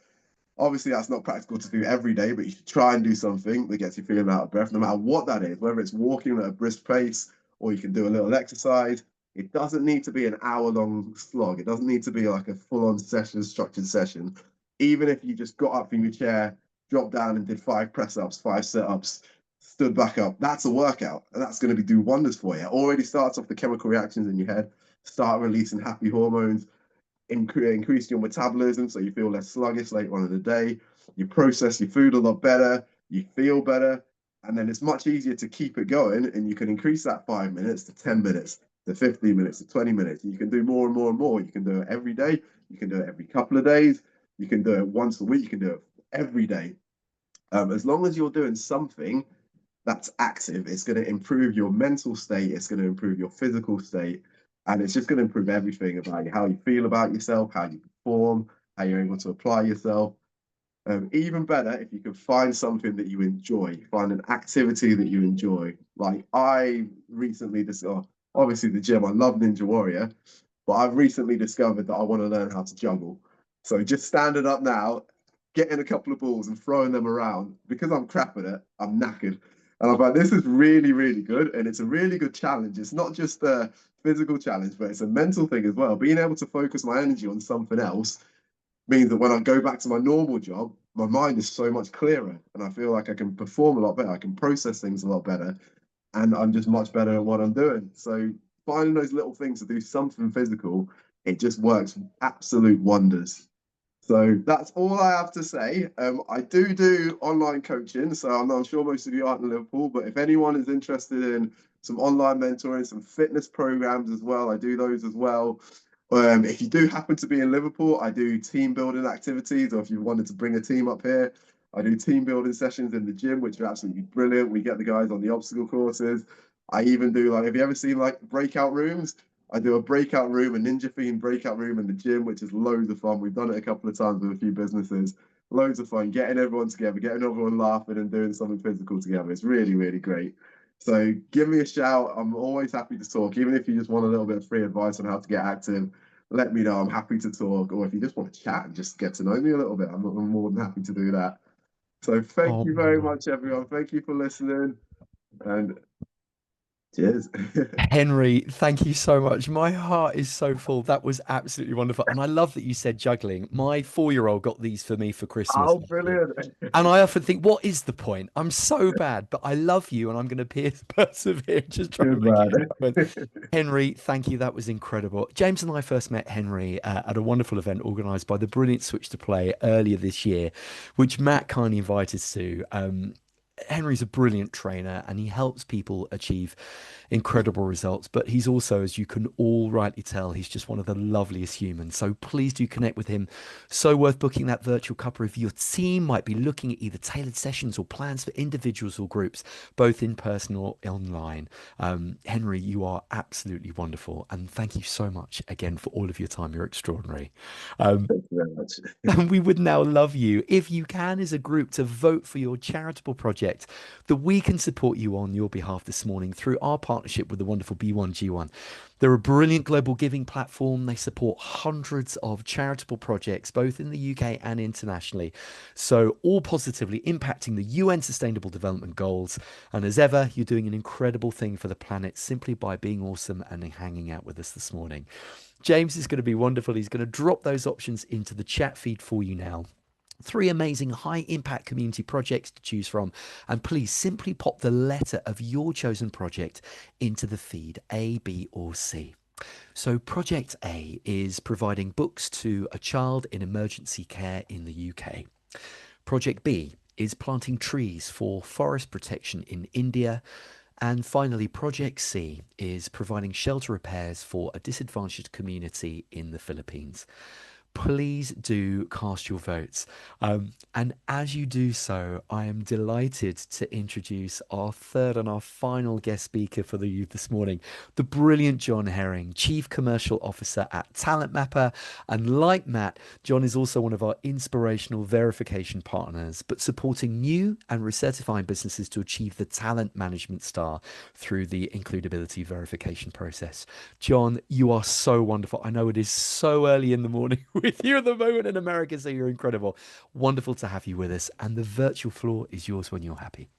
S3: Obviously, that's not practical to do every day, but you should try and do something that gets you feeling out of breath, no matter what that is, whether it's walking at a brisk pace or you can do a little exercise. It doesn't need to be an hour-long slog. It doesn't need to be like a full-on session, structured session. Even if you just got up from your chair, dropped down and did 5 press-ups, 5 sit-ups, stood back up, that's a workout. And that's going to do wonders for you. It already starts off the chemical reactions in your head, start releasing happy hormones, increase your metabolism so you feel less sluggish later on in the day. You process your food a lot better, you feel better, and then it's much easier to keep it going. And you can increase that 5 minutes to 10 minutes, to 15 minutes, to 20 minutes. You can do more and more and more. You can do it every day. You can do it every couple of days. You can do it once a week. You can do it every day. As long as you're doing something that's active, it's going to improve your mental state, it's going to improve your physical state, and it's just going to improve everything about you, how you feel about yourself, how you perform, how you're able to apply yourself. Even better if you can find something that you enjoy, find an activity that you enjoy. Like I recently discovered, obviously the gym, I love Ninja Warrior, but I've recently discovered that I want to learn how to juggle. So just standing up now, getting a couple of balls and throwing them around, because I'm crap at it, I'm knackered. And I'm like, this is really, really good. And it's a really good challenge. It's not just a physical challenge, but it's a mental thing as well. Being able to focus my energy on something else means that when I go back to my normal job, my mind is so much clearer and I feel like I can perform a lot better. I can process things a lot better and I'm just much better at what I'm doing. So finding those little things to do something physical, it just works absolute wonders. So that's all I have to say. I do online coaching, so I'm sure most of you aren't in Liverpool, but if anyone is interested in some online mentoring, some fitness programs as well, I do those as well. If you do happen to be in Liverpool, I do team building activities, or if you wanted to bring a team up here, I do team building sessions in the gym, which are absolutely brilliant. We get the guys on the obstacle courses. I even do like, have you ever seen like breakout rooms? I do a breakout room, a ninja themed breakout room in the gym, which is loads of fun. We've done it a couple of times with a few businesses. Loads of fun, getting everyone together, getting everyone laughing and doing something physical together. It's really, really great. So give me a shout. I'm always happy to talk. Even if you just want a little bit of free advice on how to get active, let me know. I'm happy to talk. Or if you just want to chat and just get to know me a little bit, I'm more than happy to do that. So thank
S1: Oh,
S3: you very much, everyone. Thank you for listening. And cheers.
S1: Henry, thank you so much. My heart is so full. That was absolutely wonderful. And I love that you said juggling. My 4-year-old got these for me for Christmas
S3: Oh,
S1: last year.
S3: brilliant.
S1: And I often think, what is the point? I'm so bad, but I love you and I'm going to persevere, just trying to
S3: Good
S1: make it
S3: man.
S1: happen. Henry, thank you. That was incredible. James and I first met Henry at a wonderful event organised by the brilliant Switch to Play earlier this year, which Matt kindly invited us to. Henry's a brilliant trainer and he helps people achieve incredible results. But he's also, as you can all rightly tell, he's just one of the loveliest humans. So please do connect with him. So worth booking that virtual cuppa if your team might be looking at either tailored sessions or plans for individuals or groups, both in person or online. Henry, you are absolutely wonderful. And thank you so much again for all of your time. You're extraordinary. Um,
S3: Thank you very much.
S1: and we would now love you, if you can, as a group, to vote for your charitable project that we can support you on your behalf this morning through our partnership with the wonderful B1G1. They're a brilliant global giving platform. They support hundreds of charitable projects, both in the UK and internationally. So, all positively impacting the UN Sustainable Development Goals. And as ever, you're doing an incredible thing for the planet simply by being awesome and hanging out with us this morning. James is going to be wonderful. He's going to drop those options into the chat feed for you now. 3 amazing high impact community projects to choose from. And please simply pop the letter of your chosen project into the feed, A, B, or C. So, Project A is providing books to a child in emergency care in the UK. Project B is planting trees for forest protection in India. And finally, Project C is providing shelter repairs for a disadvantaged community in the Philippines. Please do cast your votes. And as you do so, I am delighted to introduce our third and our final guest speaker for the youth this morning, the brilliant Jon Hering, Chief Commercial Officer at TalentMapper. And like Matt, Jon is also one of our inspirational verification partners, but supporting new and recertifying businesses to achieve the talent management star through the includability verification process. Jon, you are so wonderful. I know it is so early in the morning with you at the moment in America, so you're incredible. Wonderful to have you with us, and the virtual floor is yours when you're happy.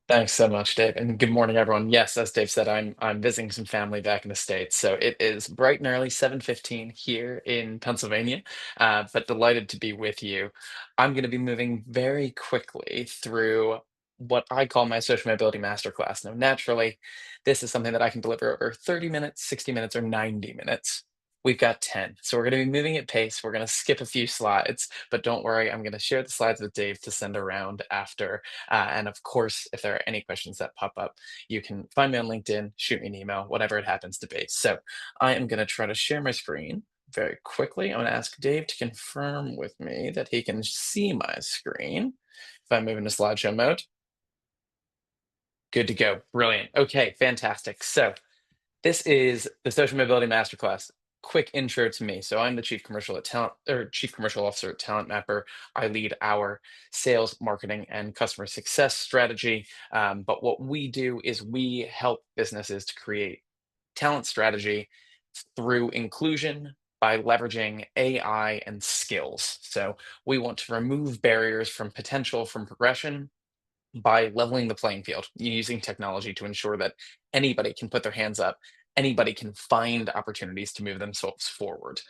S4: Thanks so much, Dave, and good morning, everyone. Yes, as Dave said, I'm visiting some family back in the States, so it is bright and early, 7:15 here in Pennsylvania, but delighted to be with you. I'm going to be moving very quickly through what I call my social mobility masterclass. Now, naturally, this is something that I can deliver over 30 minutes, 60 minutes, or 90 minutes. We've got 10, so we're going to be moving at pace. We're going to skip a few slides, but don't worry, I'm going to share the slides with Dave to send around after. And of course, if there are any questions that pop up, you can find me on LinkedIn, shoot me an email, whatever it happens to be. So I am going to try to share my screen very quickly. I'm going to ask Dave to confirm with me that he can see my screen. If I move into slideshow mode, good to go. Brilliant. Okay, fantastic. So this is the Social Mobility Masterclass. Quick intro to me. So I'm the Chief Commercial Officer at TalentMapper. I lead our sales, marketing, and customer success strategy. But what we do is we help businesses to create talent strategy through inclusion by leveraging AI and skills. So we want to remove barriers from potential, from progression, by leveling the playing field, using technology to ensure that anybody can put their hands up, anybody can find opportunities to move themselves forward.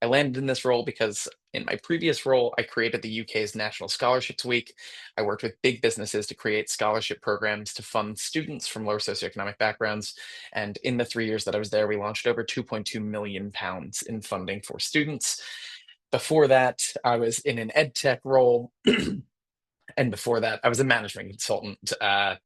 S4: I landed in this role because in my previous role, I created the UK's National Scholarships Week. I worked with big businesses to create scholarship programs to fund students from lower socioeconomic backgrounds. And in the 3 years that I was there, we launched over £2.2 million in funding for students. Before that, I was in an ed tech role. And before that, I was a management consultant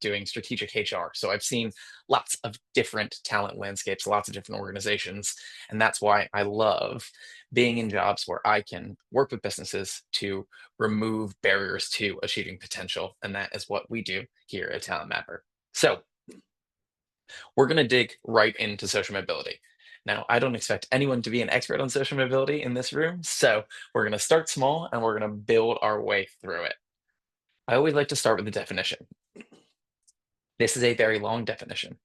S4: doing strategic HR. So I've seen lots of different talent landscapes, lots of different organizations. And that's why I love being in jobs where I can work with businesses to remove barriers to achieving potential. And that is what we do here at TalentMapper. So we're going to dig right into social mobility. Now, I don't expect anyone to be an expert on social mobility in this room. So we're going to start small and we're going to build our way through it. I always like to start with the definition. This is a very long definition.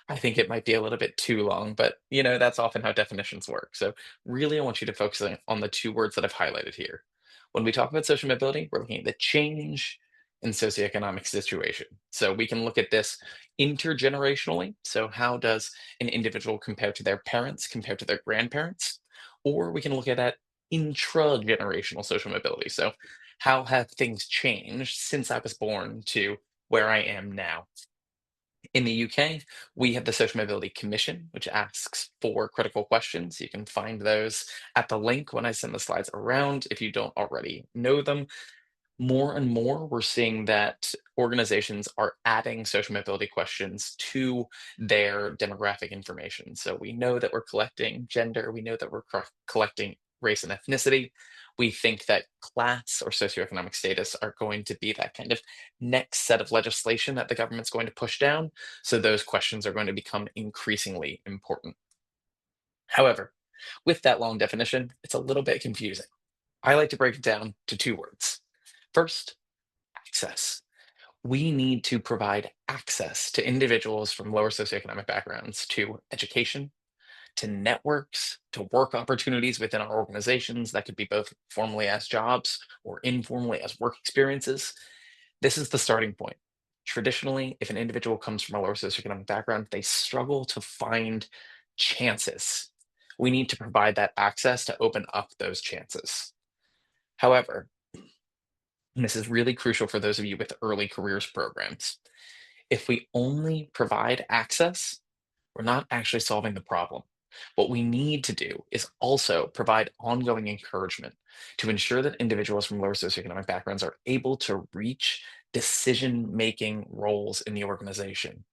S4: I think it might be a little bit too long, but that's often how definitions work. So really, I want you to focus on the two words that I've highlighted here. When we talk about social mobility, we're looking at the change in socioeconomic situation. So we can look at this intergenerationally. So how does an individual compare to their parents, compare to their grandparents? Or we can look at that intra-generational social mobility. So how have things changed since I was born to where I am now? In the UK, we have the Social Mobility Commission, which asks 4 critical questions. You can find those at the link when I send the slides around if you don't already know them. More and more, we're seeing that organizations are adding social mobility questions to their demographic information. So we know that we're collecting gender, we know that we're collecting race and ethnicity. We think that class or socioeconomic status are going to be that kind of next set of legislation that the government's going to push down. So those questions are going to become increasingly important. However, with that long definition, it's a little bit confusing. I like to break it down to 2 words. First, access. We need to provide access to individuals from lower socioeconomic backgrounds to education, to networks, to work opportunities within our organizations that could be both formally as jobs or informally as work experiences. This is the starting point. Traditionally, if an individual comes from a lower socioeconomic background, they struggle to find chances. We need to provide that access to open up those chances. However, and this is really crucial for those of you with early careers programs. If we only provide access, we're not actually solving the problem. What we need to do is also provide ongoing encouragement to ensure that individuals from lower socioeconomic backgrounds are able to reach decision-making roles in the organization.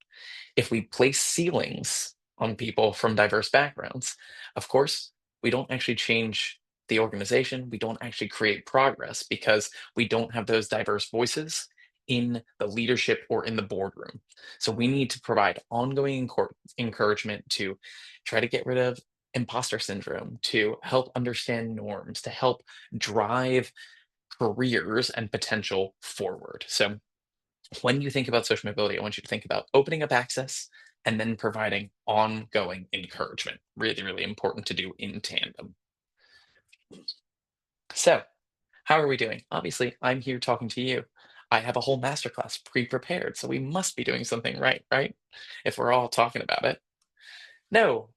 S4: If we place ceilings on people from diverse backgrounds, of course, we don't actually change the organization. We don't actually create progress because we don't have those diverse voices in the leadership or in the boardroom. So we need to provide ongoing encouragement to try to get rid of imposter syndrome, to help understand norms, to help drive careers and potential forward. So when you think about social mobility, I want you to think about opening up access and then providing ongoing encouragement. Really, really important to do in tandem. So, how are we doing? Obviously, I'm here talking to you. I have a whole masterclass pre-prepared, so we must be doing something right, right? If we're all talking about it. No,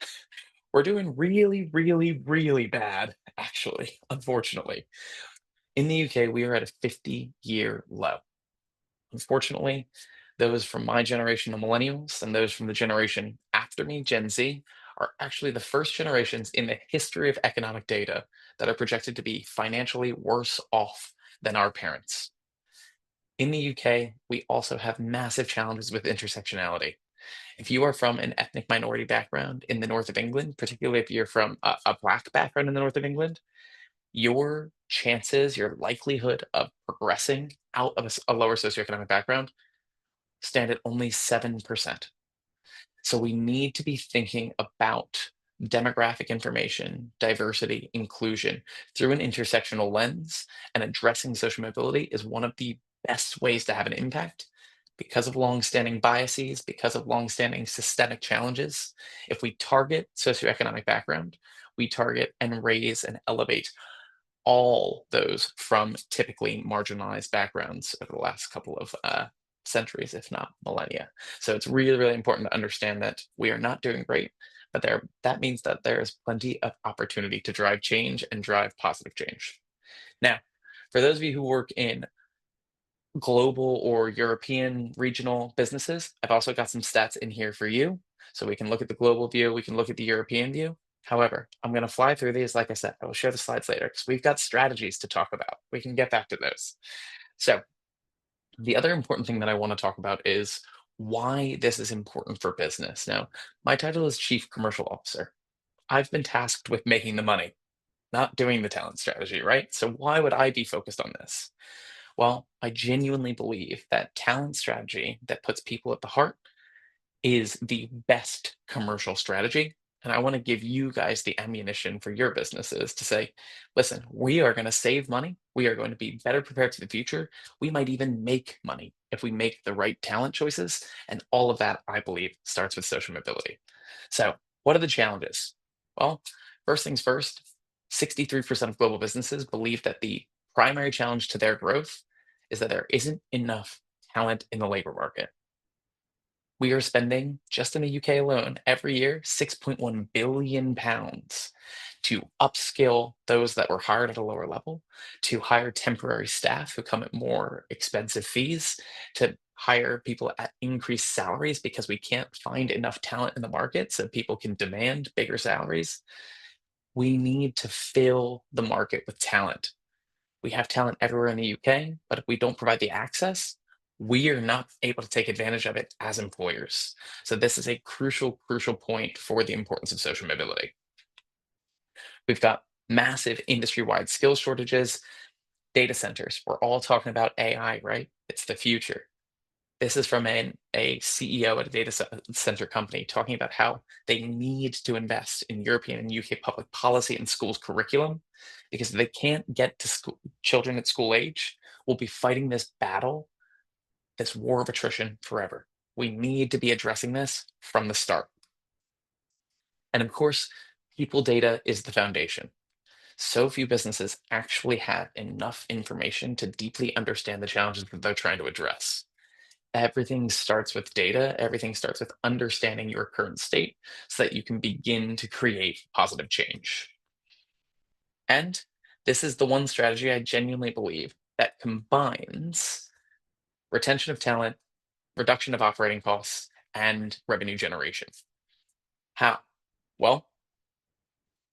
S4: we're doing really, really, really bad, actually, unfortunately. In the UK, we are at a 50-year low. Unfortunately, those from my generation, the millennials, and those from the generation after me, Gen Z, are actually the first generations in the history of economic data that are projected to be financially worse off than our parents. In the UK, we also have massive challenges with intersectionality. If you are from an ethnic minority background in the north of England, particularly if you're from a Black background in the north of England, your chances, your likelihood of progressing out of a lower socioeconomic background stand at only 7%. So we need to be thinking about demographic information, diversity, inclusion through an intersectional lens, and addressing social mobility is one of the best ways to have an impact because of longstanding biases, because of longstanding systemic challenges. If we target socioeconomic background, we target and raise and elevate all those from typically marginalized backgrounds over the last couple of centuries, if not millennia. So it's really, really important to understand that we are not doing great, but that means that there is plenty of opportunity to drive change and drive positive change. Now, for those of you who work in global or European regional businesses, I've also got some stats in here for you. So we can look at the global view, we can look at the European view. However, I'm going to fly through these. Like I said, I will share the slides later because we've got strategies to talk about. We can get back to those. So the other important thing that I want to talk about is why this is important for business. Now, my title is Chief Commercial Officer. I've been tasked with making the money, not doing the talent strategy, right? So why would I be focused on this? Well, I genuinely believe that talent strategy that puts people at the heart is the best commercial strategy. And I want to give you guys the ammunition for your businesses to say, listen, we are going to save money. We are going to be better prepared for the future. We might even make money if we make the right talent choices. And all of that, I believe, starts with social mobility. So, what are the challenges? Well, first things first, 63% of global businesses believe that the primary challenge to their growth is that there isn't enough talent in the labor market. We are spending, just in the UK alone, every year, £6.1 billion to upskill those that were hired at a lower level, to hire temporary staff who come at more expensive fees, to hire people at increased salaries because we can't find enough talent in the market so people can demand bigger salaries. We need to fill the market with talent. We have talent everywhere in the UK, but if we don't provide the access, we are not able to take advantage of it as employers. So this is a crucial, crucial point for the importance of social mobility. We've got massive industry-wide skills shortages, data centers. We're all talking about AI, right? It's the future. This is from a CEO at a data center company talking about how they need to invest in European and UK public policy and schools curriculum because if they can't get to children at school age, we'll be fighting this battle, this war of attrition forever. We need to be addressing this from the start. And of course, people data is the foundation. So few businesses actually have enough information to deeply understand the challenges that they're trying to address. Everything starts with data. Everything starts with understanding your current state so that you can begin to create positive change. And this is the one strategy I genuinely believe that combines retention of talent, reduction of operating costs, and revenue generation. How? Well,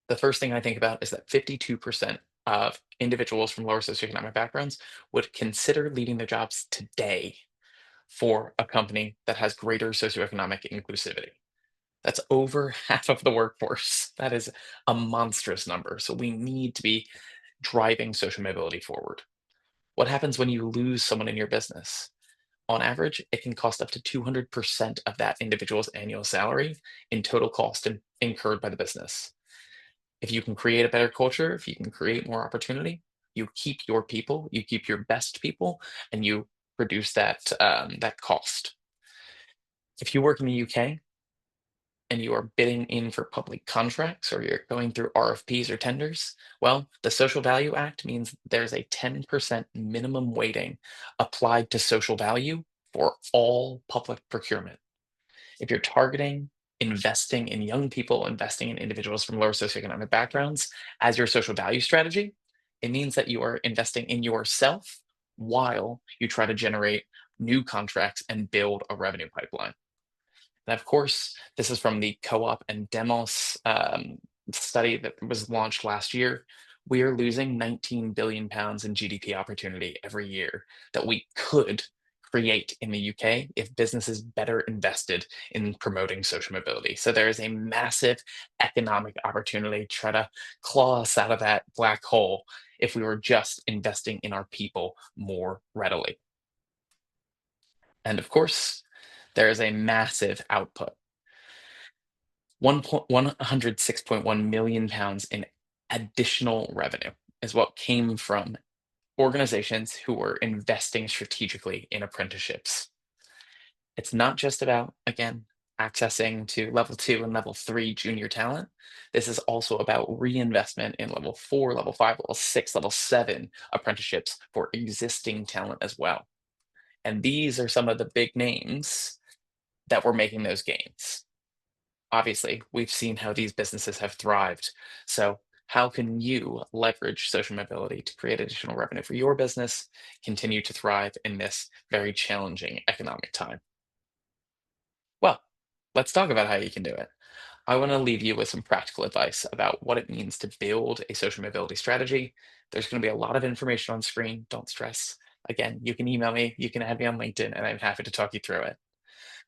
S4: the first thing I think about is that 52% of individuals from lower socioeconomic backgrounds would consider leaving their jobs today for a company that has greater socioeconomic inclusivity. That's over half of the workforce. That is a monstrous number. So we need to be driving social mobility forward. What happens when you lose someone in your business? On average, it can cost up to 200% of that individual's annual salary in total cost incurred by the business. If you can create a better culture, if you can create more opportunity, you keep your people, you keep your best people, and you reduce that cost. If you work in the UK and you are bidding in for public contracts or you're going through RFPs or tenders, well, the Social Value Act means there's a 10% minimum weighting applied to social value for all public procurement. If you're targeting investing in young people, investing in individuals from lower socioeconomic backgrounds as your social value strategy, it means that you are investing in yourself while you try to generate new contracts and build a revenue pipeline. And of course, this is from the Co-op and Demos study that was launched last year. We are losing £19 billion in GDP opportunity every year that we could create in the UK if businesses better invested in promoting social mobility. So there is a massive economic opportunity to try to claw us out of that black hole if we were just investing in our people more readily. And of course, there is a massive output. 106.1 million pounds in additional revenue is what came from organizations who were investing strategically in apprenticeships. It's not just about, again, accessing to level 2 and level 3 junior talent. This is also about reinvestment in level 4, level 5, level 6, level 7 apprenticeships for existing talent as well. And these are some of the big names that were making those gains. Obviously, we've seen how these businesses have thrived. So, how can you leverage social mobility to create additional revenue for your business, continue to thrive in this very challenging economic time? Well, let's talk about how you can do it. I want to leave you with some practical advice about what it means to build a social mobility strategy. There's going to be a lot of information on screen. Don't stress. Again, you can email me, you can add me on LinkedIn, and I'm happy to talk you through it.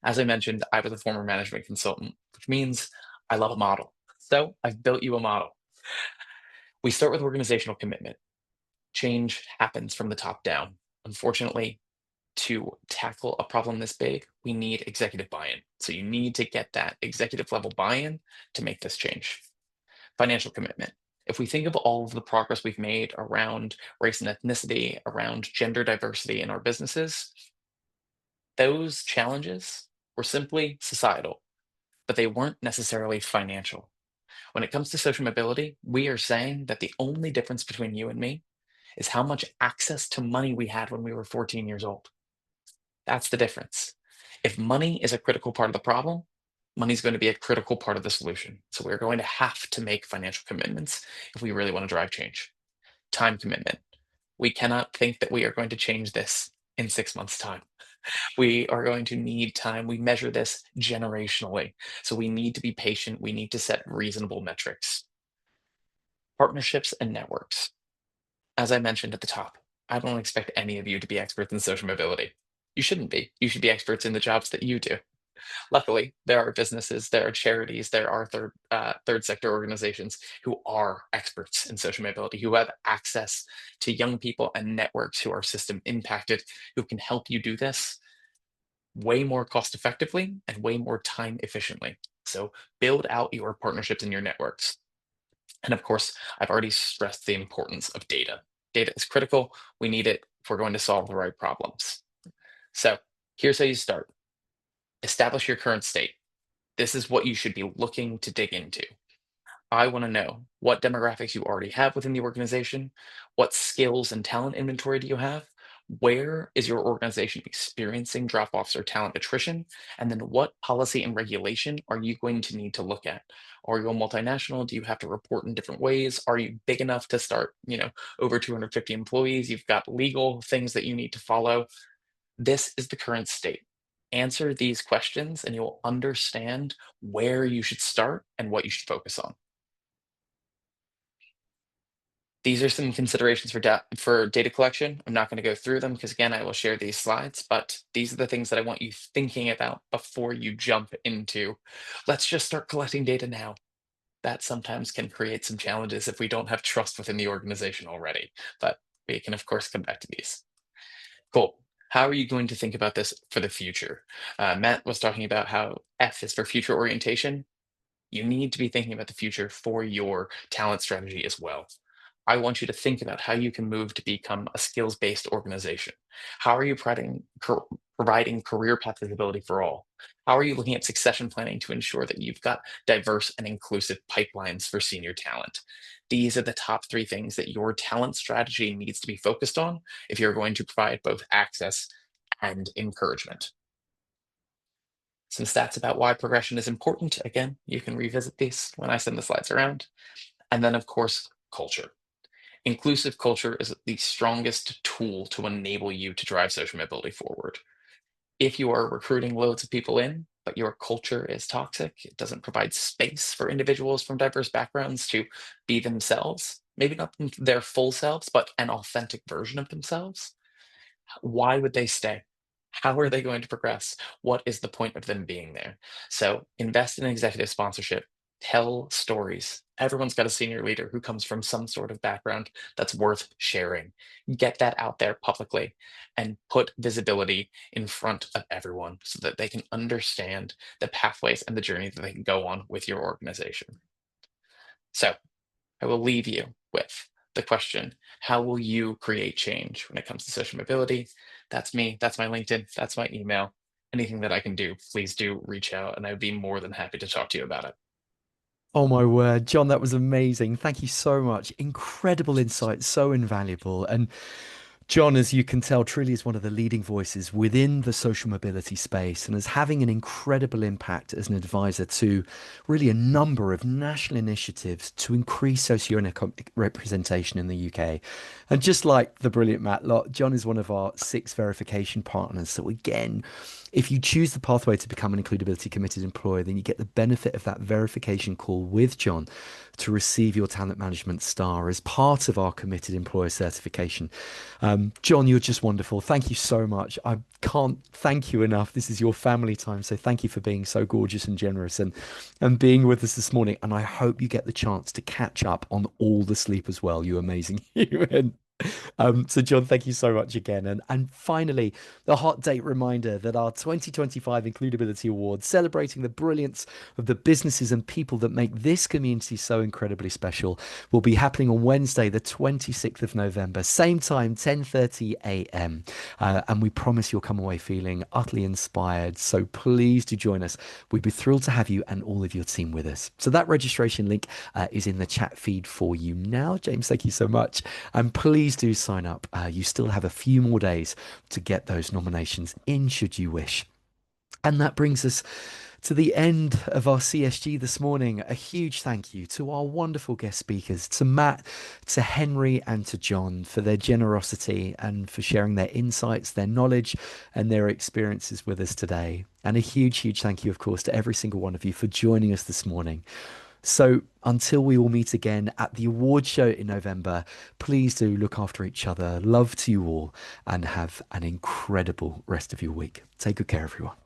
S4: As I mentioned, I was a former management consultant, which means I love a model. So I've built you a model. We start with organizational commitment. Change happens from the top down. Unfortunately, to tackle a problem this big, we need executive buy-in. So you need to get that executive level buy-in to make this change. Financial commitment. If we think of all of the progress we've made around race and ethnicity, around gender diversity in our businesses, those challenges were simply societal, but they weren't necessarily financial. When it comes to social mobility, we are saying that the only difference between you and me is how much access to money we had when we were 14 years old. That's the difference. If money is a critical part of the problem, money is going to be a critical part of the solution. So we're going to have to make financial commitments if we really want to drive change. Time commitment. We cannot think that we are going to change this in 6 months' time. We are going to need time. We measure this generationally. So we need to be patient. We need to set reasonable metrics. Partnerships and networks. As I mentioned at the top, I don't expect any of you to be experts in social mobility. You shouldn't be. You should be experts in the jobs that you do. Luckily, there are businesses, there are charities, there are third sector organizations who are experts in social mobility, who have access to young people and networks who are system impacted, who can help you do this way more cost effectively and way more time efficiently. So build out your partnerships and your networks. And of course, I've already stressed the importance of data. Data is critical. We need it if we're going to solve the right problems. So here's how you start. Establish your current state. This is what you should be looking to dig into. I want to know what demographics you already have within the organization, what skills and talent inventory do you have, where is your organization experiencing drop-offs or talent attrition, and then what policy and regulation are you going to need to look at? Are you a multinational? Do you have to report in different ways? Are you big enough to start, over 250 employees? You've got legal things that you need to follow. This is the current state. Answer these questions and you'll understand where you should start and what you should focus on. These are some considerations for data collection. I'm not going to go through them because, again, I will share these slides, but these are the things that I want you thinking about before you jump into, let's just start collecting data now. That sometimes can create some challenges if we don't have trust within the organization already, but we can, of course, come back to these. Cool. How are you going to think about this for the future? Matt was talking about how F is for future orientation. You need to be thinking about the future for your talent strategy as well. I want you to think about how you can move to become a skills-based organization. How are you providing career path visibility for all? How are you looking at succession planning to ensure that you've got diverse and inclusive pipelines for senior talent? These are the top 3 things that your talent strategy needs to be focused on if you're going to provide both access and encouragement. Some stats about why progression is important. Again, you can revisit these when I send the slides around. And then, of course, culture. Inclusive culture is the strongest tool to enable you to drive social mobility forward. If you are recruiting loads of people in, but your culture is toxic, it doesn't provide space for individuals from diverse backgrounds to be themselves, maybe not their full selves, but an authentic version of themselves, why would they stay? How are they going to progress? What is the point of them being there? So invest in executive sponsorship. Tell stories. Everyone's got a senior leader who comes from some sort of background that's worth sharing. Get that out there publicly and put visibility in front of everyone so that they can understand the pathways and the journey that they can go on with your organization. So I will leave you with the question, how will you create change when it comes to social mobility? That's me. That's my LinkedIn. That's my email. Anything that I can do, please do reach out, and I would be more than happy to talk to you about it.
S1: Oh my word, Jon, that was amazing. Thank you so much. Incredible insight, so invaluable. And Jon, as you can tell, truly is one of the leading voices within the social mobility space and is having an incredible impact as an advisor to really a number of national initiatives to increase socioeconomic representation in the UK. And just like the brilliant Matt Lott, Jon is one of our 6 verification partners. So again, if you choose the pathway to become an includability committed employer, then you get the benefit of that verification call with Jon to receive your talent management star as part of our committed employer certification. Jon, you're just wonderful. Thank you so much. I can't thank you enough. This is your family time. So thank you for being so gorgeous and generous and being with us this morning. And I hope you get the chance to catch up on all the sleep as well. You amazing human. So Jon, thank you so much again. And finally, the hot date reminder that our 2025 Includability Awards, celebrating the brilliance of the businesses and people that make this community so incredibly special, will be happening on Wednesday, the 26th of November, same time, 10:30 a.m. And we promise you'll come away feeling utterly inspired. So please do join us. We'd be thrilled to have you and all of your team with us. So that registration link is in the chat feed for you now. James, thank you so much. And please do sign up. You still have a few more days to get those nominations in should you wish. And that brings us to the end of our CSG this morning. A huge thank you to our wonderful guest speakers, to Matt, to Henry, and to Jon for their generosity and for sharing their insights, their knowledge, and their experiences with us today. And a huge, huge thank you, of course, to every single one of you for joining us this morning. So until we all meet again at the award show in November, please do look after each other. Love to you all and have an incredible rest of your week. Take good care, everyone.